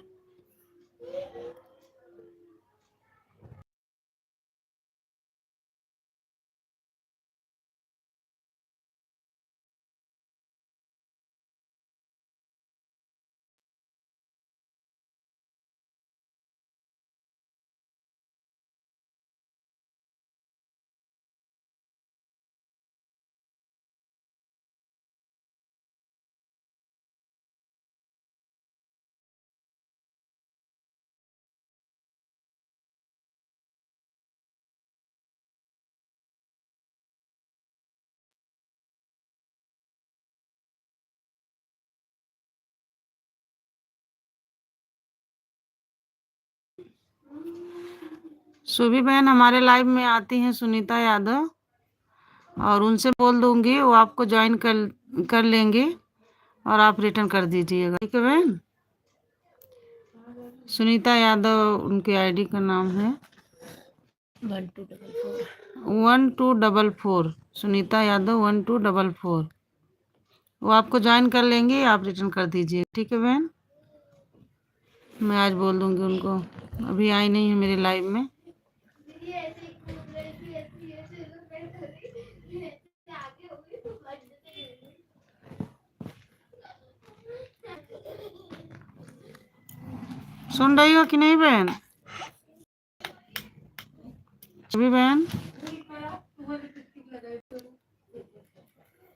[SPEAKER 1] शोभी बहन हमारे लाइव में आती हैं सुनीता यादव, और उनसे बोल दूंगी वो आपको ज्वाइन कर लेंगे और आप रिटर्न कर दीजिएगा, ठीक है बहन। सुनीता यादव उनके आईडी का नाम है, 1244, सुनीता यादव 1244। वो आपको ज्वाइन कर लेंगे, आप रिटर्न कर दीजिए, ठीक है बहन। मैं आज बोल दूंगी उनको, अभी आई नहीं है मेरे लाइव में। सुन रही हो कि नहीं बहन? अभी बहन,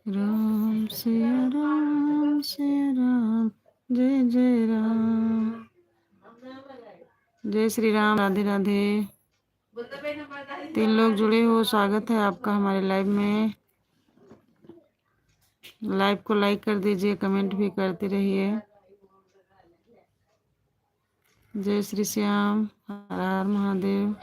[SPEAKER 1] राम से राम से राम, जय जय राम, जय श्री राम, राधे राधे। 3 लोग जुड़े हो, स्वागत है आपका हमारे लाइव में। लाइव को लाइक कर दीजिए, कमेंट भी करते रहिए। जय श्री श्याम, हर हर महादेव।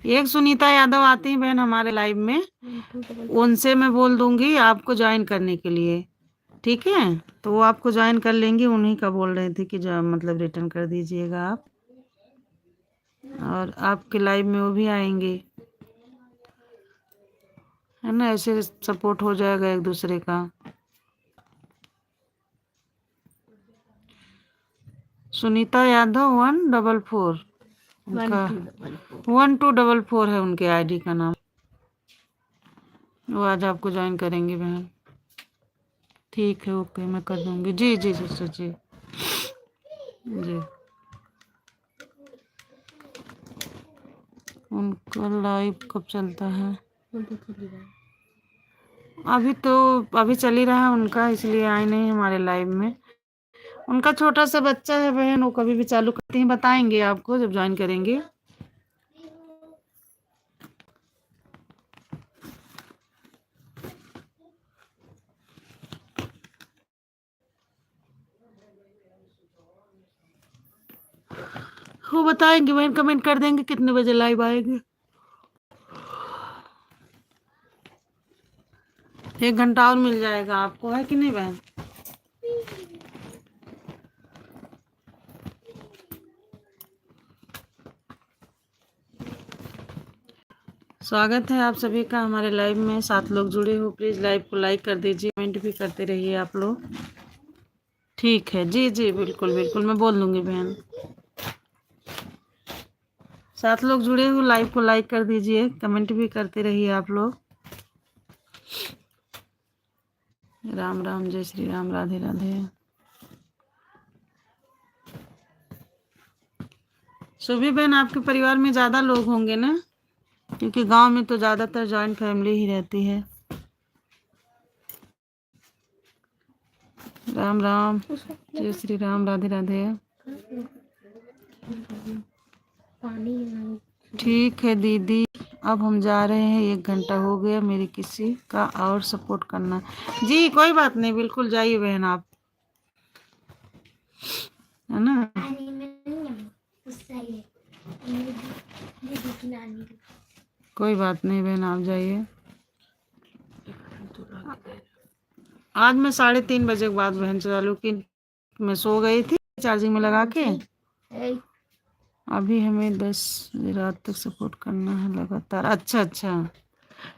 [SPEAKER 1] एक सुनीता यादव आती है बहन हमारे लाइव में, उनसे मैं बोल दूंगी आपको ज्वाइन करने के लिए, ठीक है? तो वो आपको ज्वाइन कर लेंगी, उन्हीं का बोल रहे थे कि जो मतलब रिटर्न कर दीजिएगा आप, और आपके लाइव में वो भी आएंगे, है ना? ऐसे सपोर्ट हो जाएगा एक दूसरे का। सुनीता यादव 144, उनका 1244 है उनके आईडी का नाम। वो आज आपको ज्वाइन करेंगे बहन। ठीक है, ओके, मैं कर दूंगी। जी जी सिस्टर जी जी। उनका लाइव कब चलता है? अभी चल ही रहा है उनका, इसलिए आए नहीं हमारे लाइव में। उनका छोटा सा बच्चा है बहन, वो कभी भी चालू करती हैं, बताएंगे आपको जब ज्वाइन करेंगे। वो बताएंगे बहन, कमेंट कर देंगे कितने बजे लाइव आएंगे। 1 घंटा और मिल जाएगा आपको, है कि नहीं बहन? स्वागत है आप सभी का हमारे लाइव में। 7 लोग जुड़े हो, प्लीज लाइव को लाइक कर दीजिए, कमेंट भी करते रहिए आप लोग। ठीक है, जी जी बिल्कुल बिल्कुल, मैं बोल दूंगी बहन। 7 लोग जुड़े हो, लाइव को लाइक कर दीजिए, कमेंट भी करते रहिए आप लोग। राम राम, जय श्री राम, राधे राधे। सुभी बहन, आपके परिवार में ज्यादा लोग होंगे ना, क्योंकि गांव में तो ज्यादातर जॉइंट फैमिली ही रहती है। राम राम, जय श्री राम, राधे राधे। ठीक है दीदी, अब हम जा रहे हैं, 1 घंटा हो गया, मेरी किसी का और सपोर्ट करना। जी कोई बात नहीं, बिल्कुल जाइए बहन आप, है ना? कोई बात नहीं बहन, आप जाइए। आज मैं 3:30 बजे के बाद बहन चालू की, मैं सो गई थी चार्जिंग में लगा के। अभी हमें 10 रात तक सपोर्ट करना है लगातार। अच्छा अच्छा,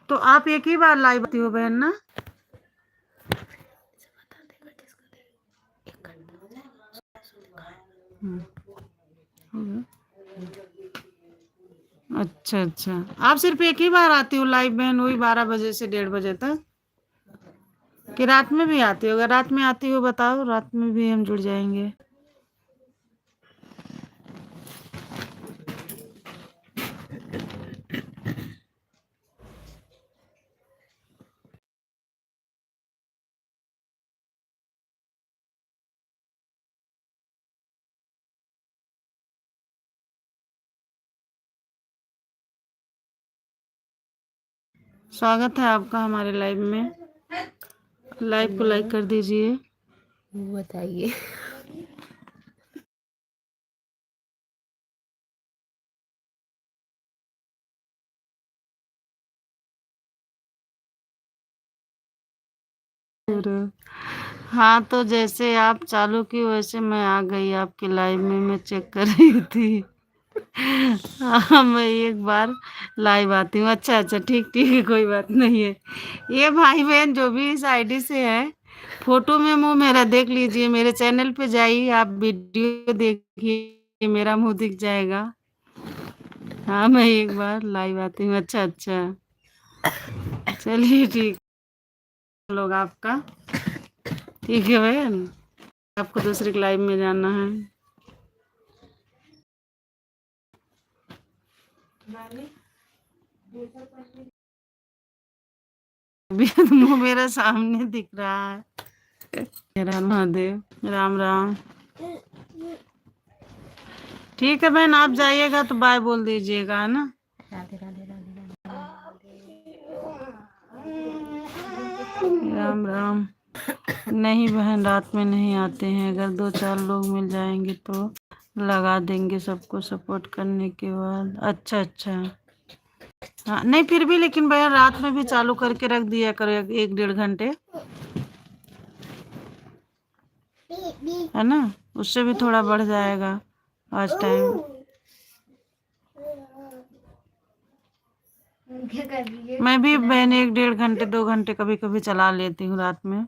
[SPEAKER 1] तो आप एक ही बार लाइव आती हो बहन ना? हो गया। अच्छा अच्छा, आप सिर्फ एक ही बार आती हो लाइव बहन, वही 12 बजे से 1:30 बजे तक, कि रात में भी आती हो? अगर रात में आती हो बताओ, रात में भी हम जुड़ जाएंगे। स्वागत है आपका हमारे लाइव में, लाइव को लाइक कर दीजिए।
[SPEAKER 2] बताइए।
[SPEAKER 1] हाँ, तो जैसे आप चालू की वैसे मैं आ गई आपके लाइव में, मैं चेक कर रही थी। हाँ, मैं एक बार लाइव आती हूँ। अच्छा अच्छा, ठीक ठीक है, कोई बात नहीं है। ये भाई बहन जो भी इस आईडी से है, फोटो में मुंह मेरा देख लीजिए, मेरे चैनल पे जाइए, आप वीडियो देखिए, मेरा मुंह दिख जाएगा। हाँ, मैं एक बार लाइव आती हूँ। अच्छा अच्छा, चलिए ठीक लोग आपका। ठीक है बहन, आपको दूसरे के लाइव में जाना है। अभी तो मुंह मेरा सामने दिख रहा है। राम महादेव, राम राम। ठीक है बहन, आप जाइएगा तो बाय बोल दीजिएगा, है ना?
[SPEAKER 2] राधे राधे राधे
[SPEAKER 1] राम राम। नहीं बहन, रात में नहीं आते हैं, अगर 2-4 लोग मिल जाएंगे तो लगा देंगे सबको सपोर्ट करने के बाद। अच्छा अच्छा, हाँ नहीं फिर भी लेकिन भैया रात में भी चालू करके रख दिया करो 1-1.5 घंटे, है ना, उससे भी थोड़ा बढ़ जाएगा आज टाइम।
[SPEAKER 2] क्या कर रही है?
[SPEAKER 1] मैं भी बहन 1-1.5 घंटे 2 घंटे कभी कभी चला लेती हूँ रात में।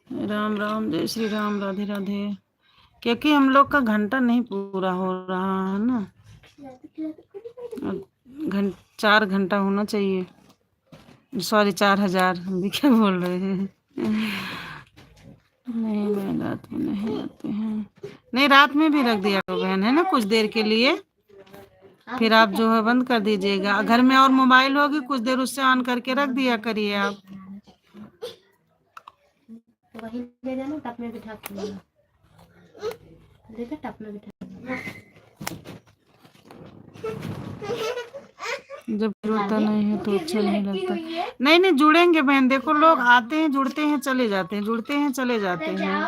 [SPEAKER 1] राम राम, जय श्री राम, राधे राधे। क्योंकि हम लोग का घंटा नहीं पूरा हो रहा है ना, 4 घंटा होना चाहिए। सॉरी 4,000, हम भी क्या बोल रहे हैं। नहीं मैं रात में नहीं आते हैं। नहीं रात में भी रख दिया करो बहन, है ना, कुछ देर के लिए, फिर आप जो है बंद कर दीजिएगा। घर में और मोबाइल होगी, कुछ देर उससे ऑन करके रख दिया करिए आप।
[SPEAKER 2] तो वहीं ले जाना, टप में बिठा के लेना, देखा टप में बिठा।
[SPEAKER 1] जब जुड़ता नहीं है तो अच्छा नहीं लगता। नहीं नहीं जुड़ेंगे बहन, देखो लोग आते हैं जुड़ते हैं चले जाते हैं, जुड़ते हैं चले जाते हैं,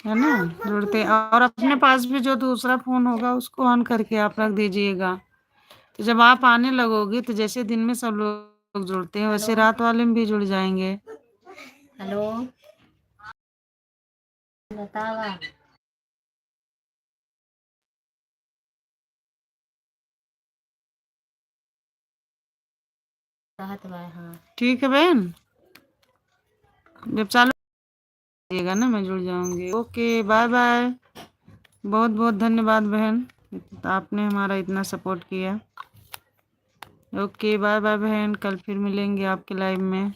[SPEAKER 1] है ना, जुड़ते। और अपने पास भी जो दूसरा फोन होगा उसको ऑन करके आप रख दीजिएगा, तो जब आप आने लगोगे तो जैसे दिन में सब लोग जुड़ते हैं वैसे रात वाले में भी जुड़ जाएंगे।
[SPEAKER 2] हेलो बतावा। कहत बा हाँ।
[SPEAKER 1] ठीक है बहन, जब चालू करिएगा ना मैं जुड़ जाऊंगी। Okay bye bye. बहुत बहुत धन्यवाद बहन, आपने हमारा इतना सपोर्ट किया। ओके बाय बाय बहन, कल फिर मिलेंगे आपके लाइव में।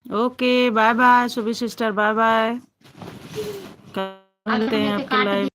[SPEAKER 1] ओके बाय बाय सुबी सिस्टर, बाय बाय, कल मिलते हैं आपके लाइव।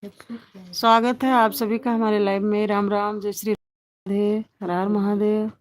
[SPEAKER 1] स्वागत है आप सभी का हमारे लाइव में। राम राम, जय श्री राधे, हर हर महादेव।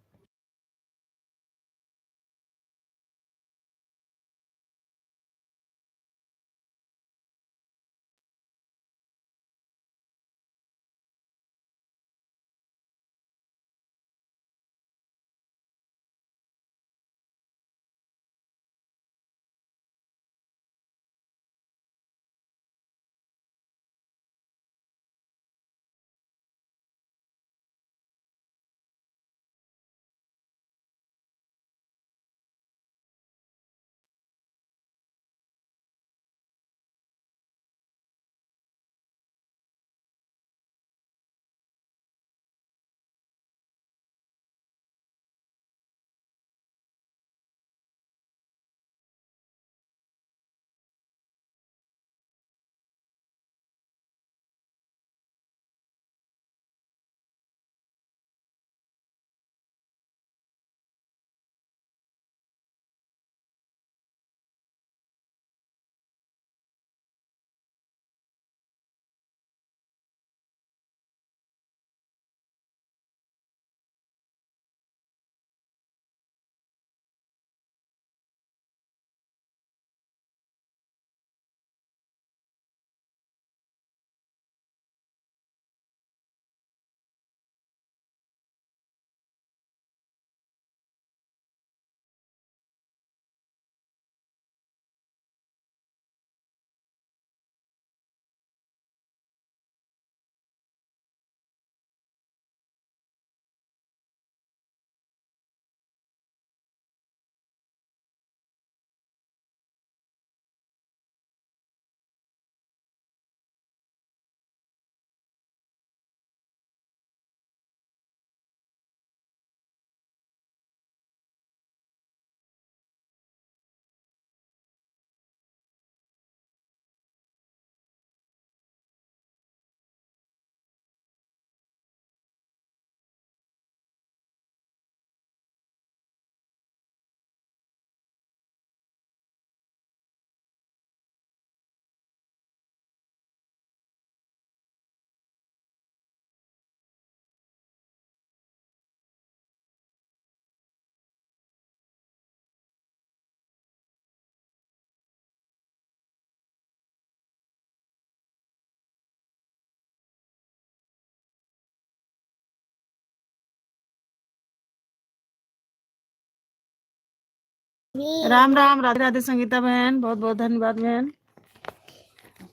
[SPEAKER 1] राम राम, राधे राधे संगीता बहन, बहुत बहुत धन्यवाद बहन।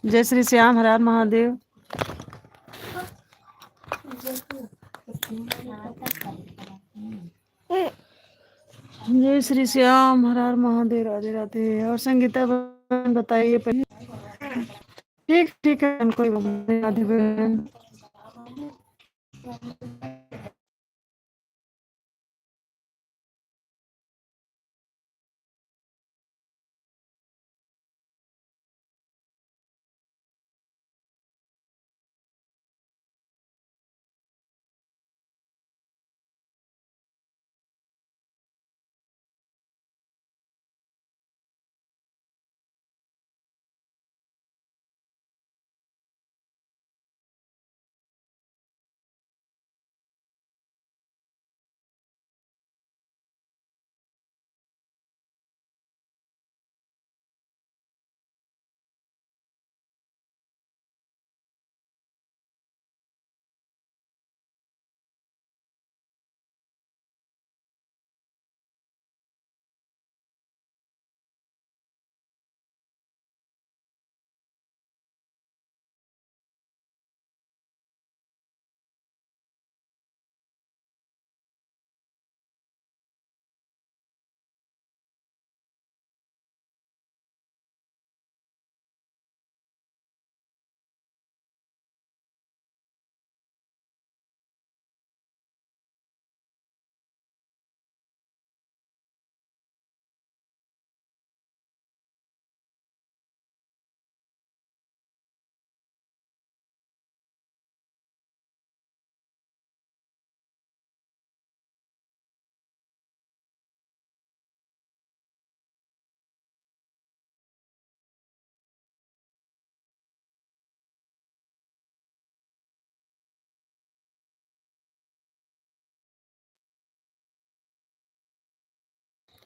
[SPEAKER 1] जय श्री श्याम, हर हर महादेव। जय श्री श्याम, हर हर महादेव, राधे राधे। और संगीता बहन बताइए पहले। ठीक ठीक है, कोई बात नहीं, राधे बहन।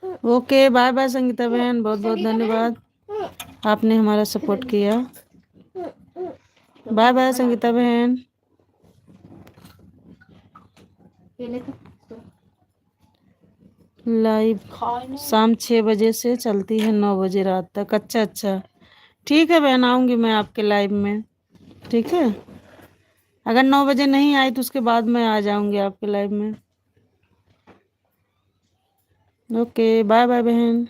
[SPEAKER 1] ओके, बाय बाय संगीता बहन, बहुत बहुत धन्यवाद, आपने हमारा सपोर्ट किया। बाय बाय संगीता बहन।
[SPEAKER 2] केले तो
[SPEAKER 1] लाइव शाम 6 बजे से चलती है 9 बजे रात तक। अच्छा अच्छा, ठीक है बहन, आऊँगी मैं आपके लाइव में। ठीक है, अगर 9 बजे नहीं आई तो उसके बाद मैं आ जाऊँगी आपके लाइव में। ओके, बाय बाय बहन।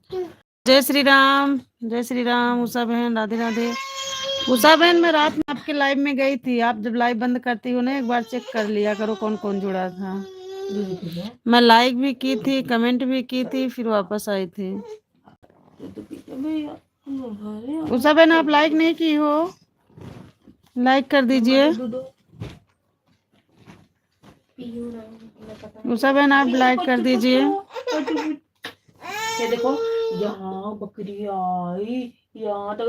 [SPEAKER 1] जय श्री राम उषा बहन, राधे राधे। उषा बहन, मैं रात में आपके लाइव में गई थी। आप जब लाइव बंद करती हो ना, एक बार चेक कर लिया करो कौन कौन जुड़ा था। मैं लाइक भी की थी, कमेंट भी की थी, फिर वापस आई थी। उषा बहन, आप लाइक नहीं की हो, लाइक कर दीजिए। उषा बहन, आप लाइक कर दीजिए।
[SPEAKER 4] ये देखो, यहाँ बकरी आई, यहाँ तो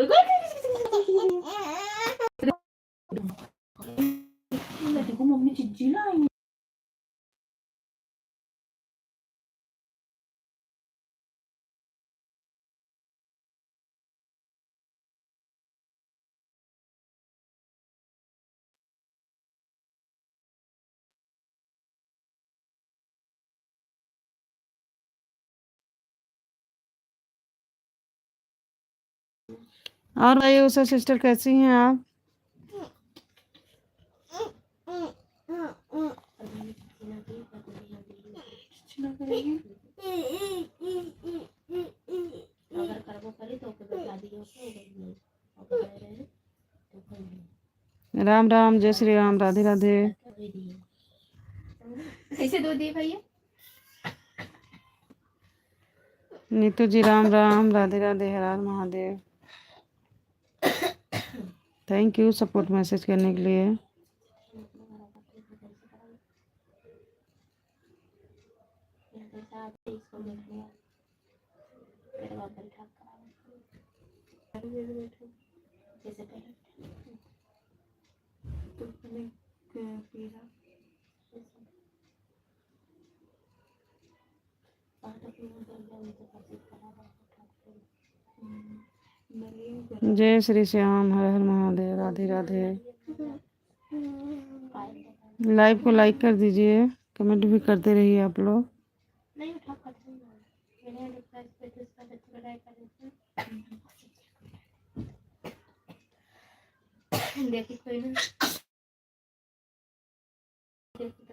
[SPEAKER 4] देखो मम्मी चिज्जी लाई।
[SPEAKER 1] और भाई उषा सिस्टर, कैसी हैं आप?
[SPEAKER 2] अगर करबो करे तो ओके बैठा दियो तो
[SPEAKER 1] राम राम, जय श्री राम, राधे राधे।
[SPEAKER 2] कैसे दो दिए भैया?
[SPEAKER 1] नीतू जी, राम राम, राधे राधे, हर हर Mahadev. Thank you support message करने के लिए। जय श्री श्याम, हर हर महादेव, राधे राधे। लाइव को लाइक कर दीजिए, कमेंट भी करते रहिए आप लोग।
[SPEAKER 2] नहीं उठा कर मैंने रिप्लाई पे तो इसका ट्राई कर देखी कोई ना देखी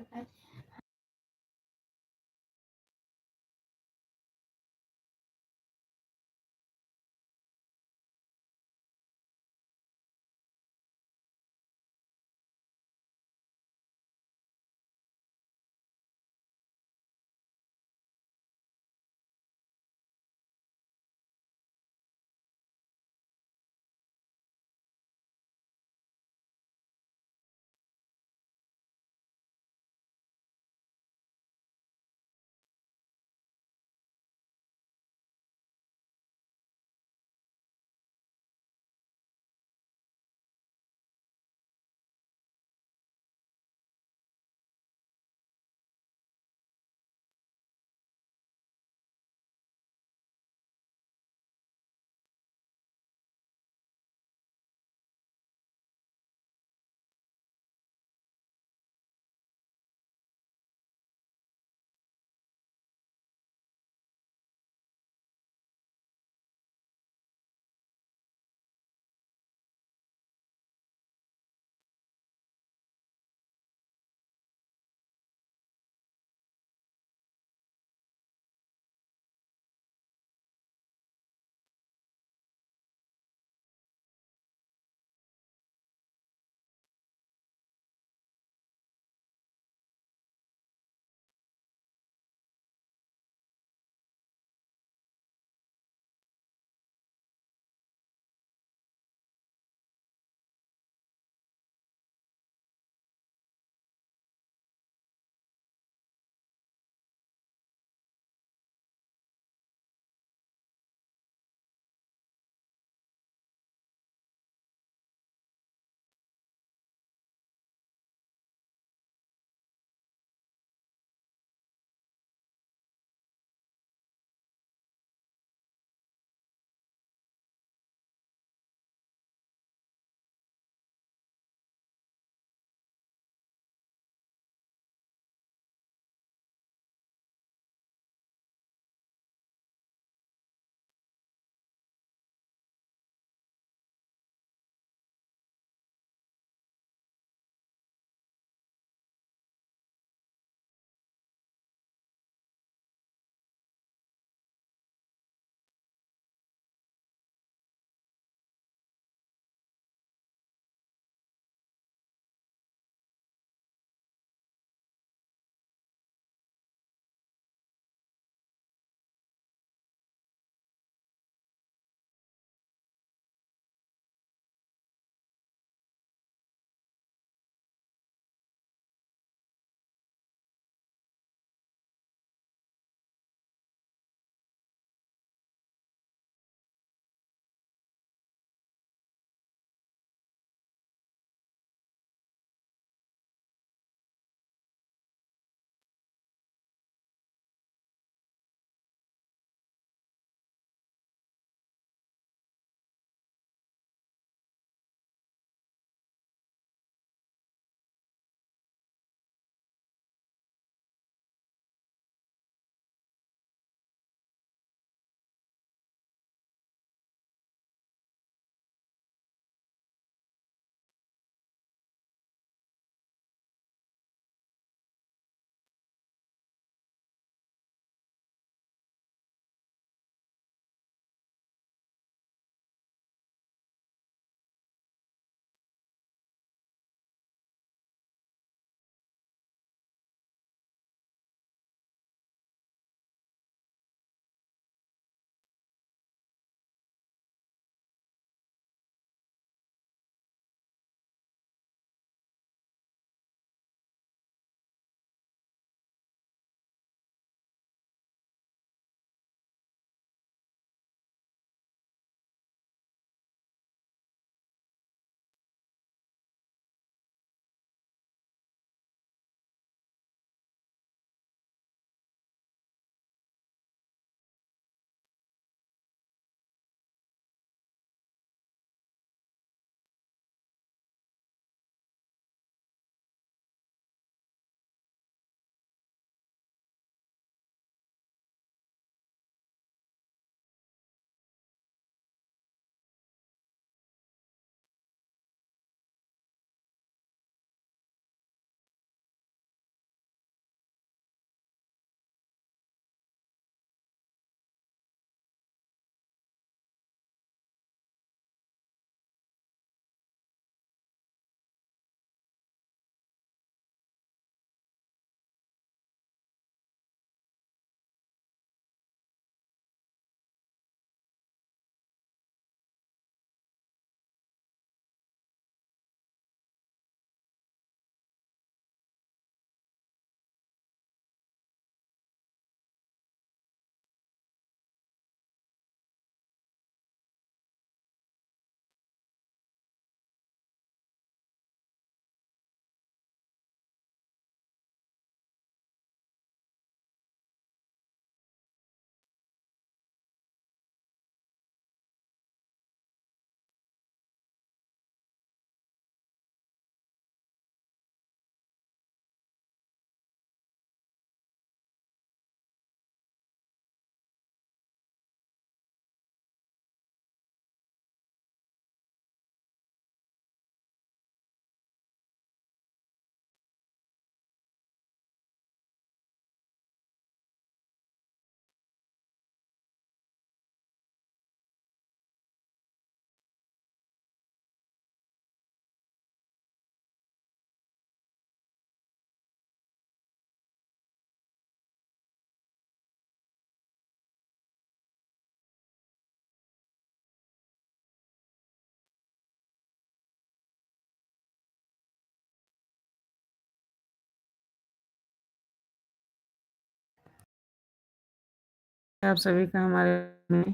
[SPEAKER 1] आप सभी का हमारे में।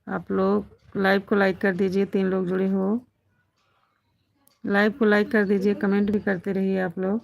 [SPEAKER 1] आप लोग लाइव को लाइक कर दीजिए, 3 लोग जुड़े हो। लाइव को लाइक कर दीजिए, कमेंट भी करते रहिए आप लोग।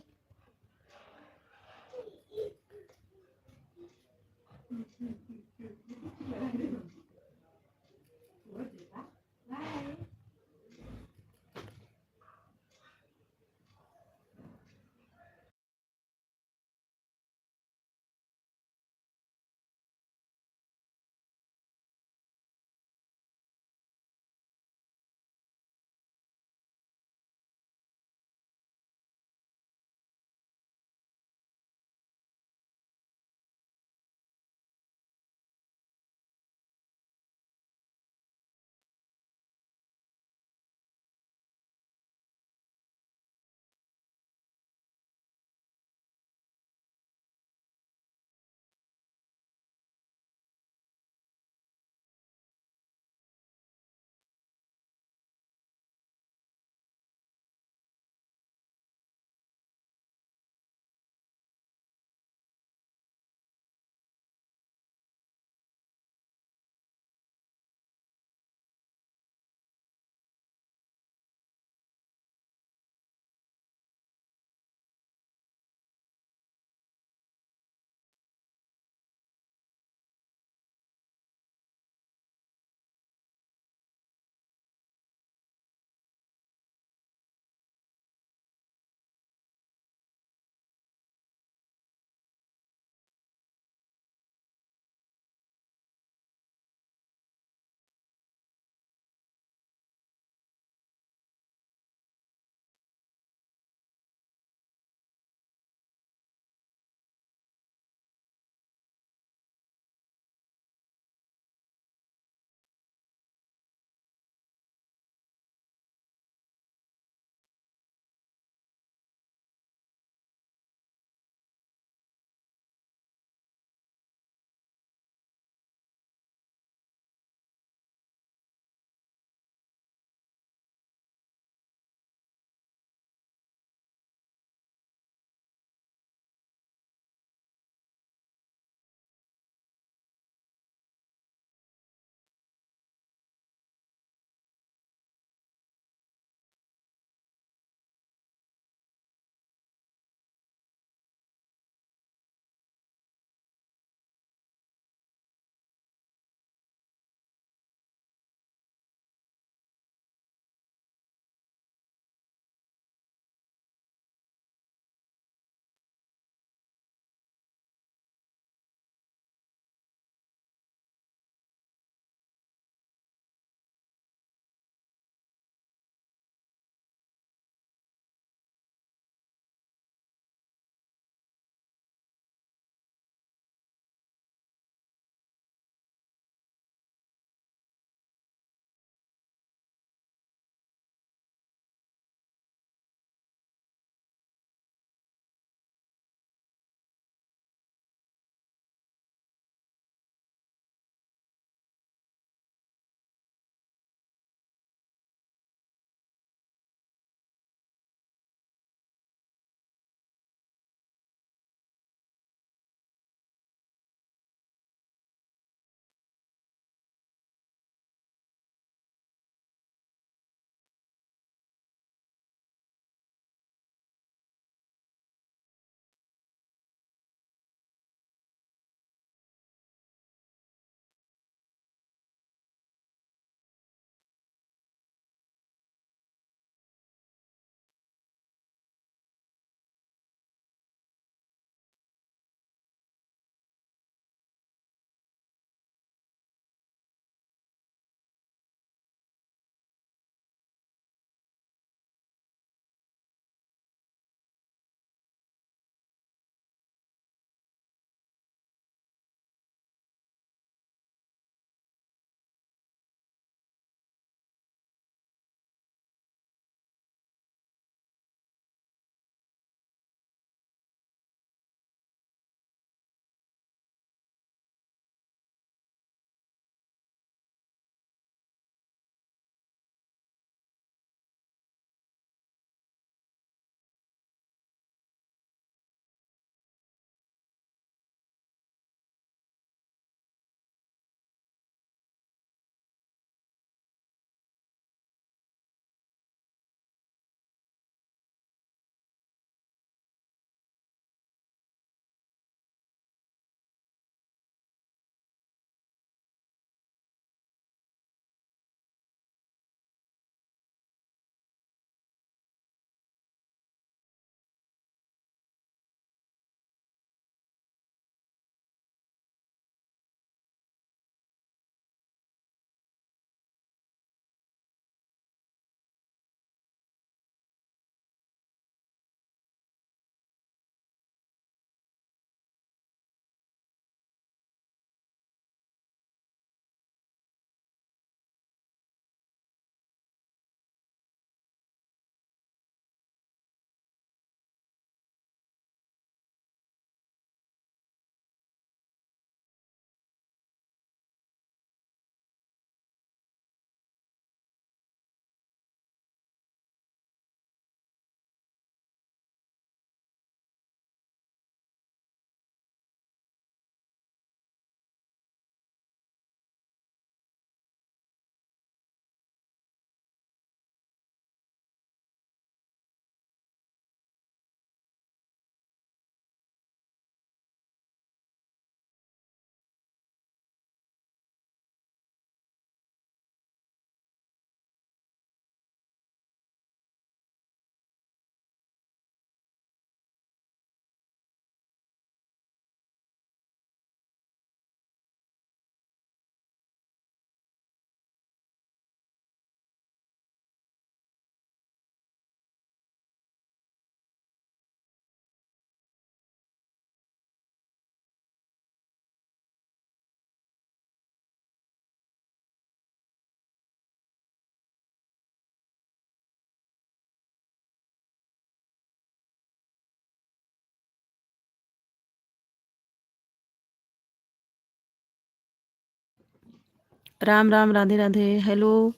[SPEAKER 1] राम राम, राधे राधे। हेलो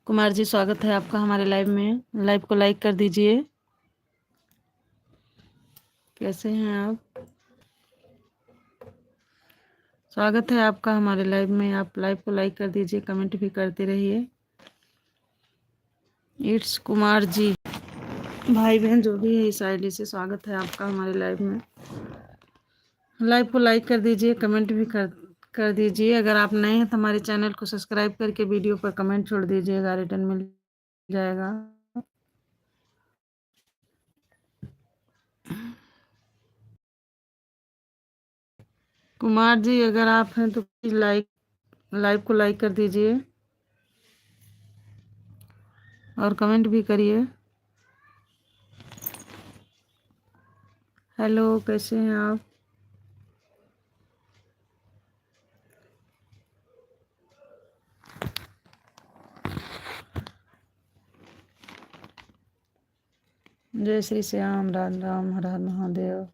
[SPEAKER 1] कुमार जी, स्वागत है आपका हमारे लाइव में। लाइव को लाइक कर दीजिए। कैसे हैं आप? स्वागत है आपका हमारे लाइव में। आप लाइव को लाइक कर दीजिए, कमेंट भी करते रहिए। इट्स कुमार जी, भाई बहन जो भी है इस आईडी से, स्वागत है आपका हमारे लाइव में। लाइव को लाइक कर दीजिए, कमेंट भी कर दीजिए। अगर आप नए हैं तो हमारे चैनल को सब्सक्राइब करके वीडियो पर कमेंट छोड़ दीजिएगा, रिटर्न मिल जाएगा। कुमार जी अगर आप हैं तो प्लीज लाइव को लाइक कर दीजिए और कमेंट भी करिए। हेलो, कैसे हैं आप? जय श्री श्याम, राम राम, हर हर महादेव।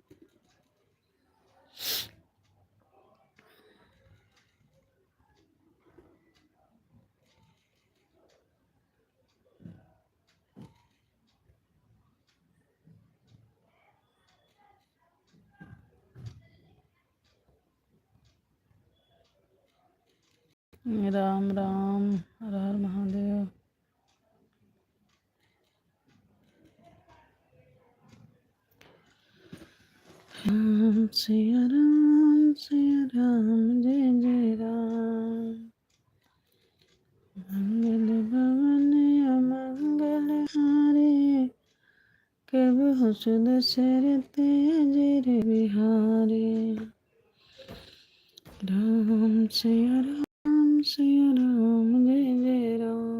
[SPEAKER 1] राम राम, हर हर महादेव। सिया राम, जय जय राम। मंगल भवन अमंगल हारे, कब सुद सर तेज बिहारे। राम सिया राम, जय जय राम।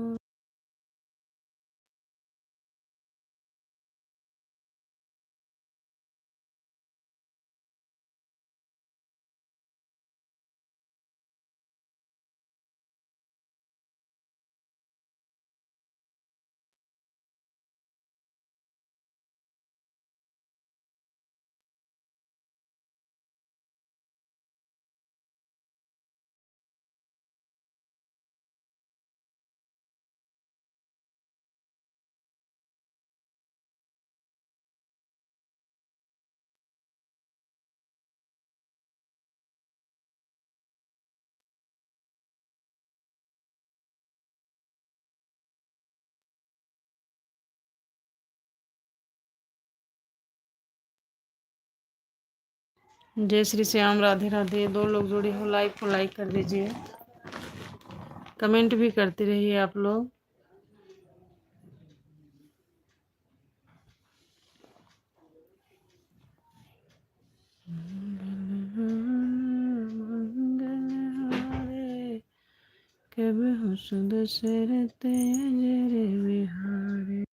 [SPEAKER 1] जय श्री श्याम, राधे राधे। दो लोग जुड़े हो, लाइव को लाइक कर दीजिए, कमेंट भी करते रहिए आप लोग। कब सुद सर तेज बिहारे।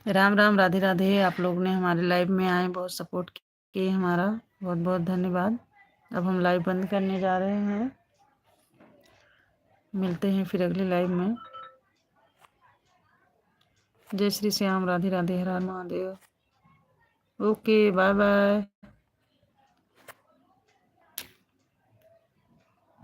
[SPEAKER 1] राम राम, राधे राधे। आप लोग ने हमारे लाइव में आए, बहुत सपोर्ट किए हमारा, बहुत बहुत धन्यवाद। अब हम लाइव बंद करने जा रहे हैं, मिलते हैं फिर अगले लाइव में। जय श्री श्याम, राधे राधे, हर हर महादेव। Okay, bye bye.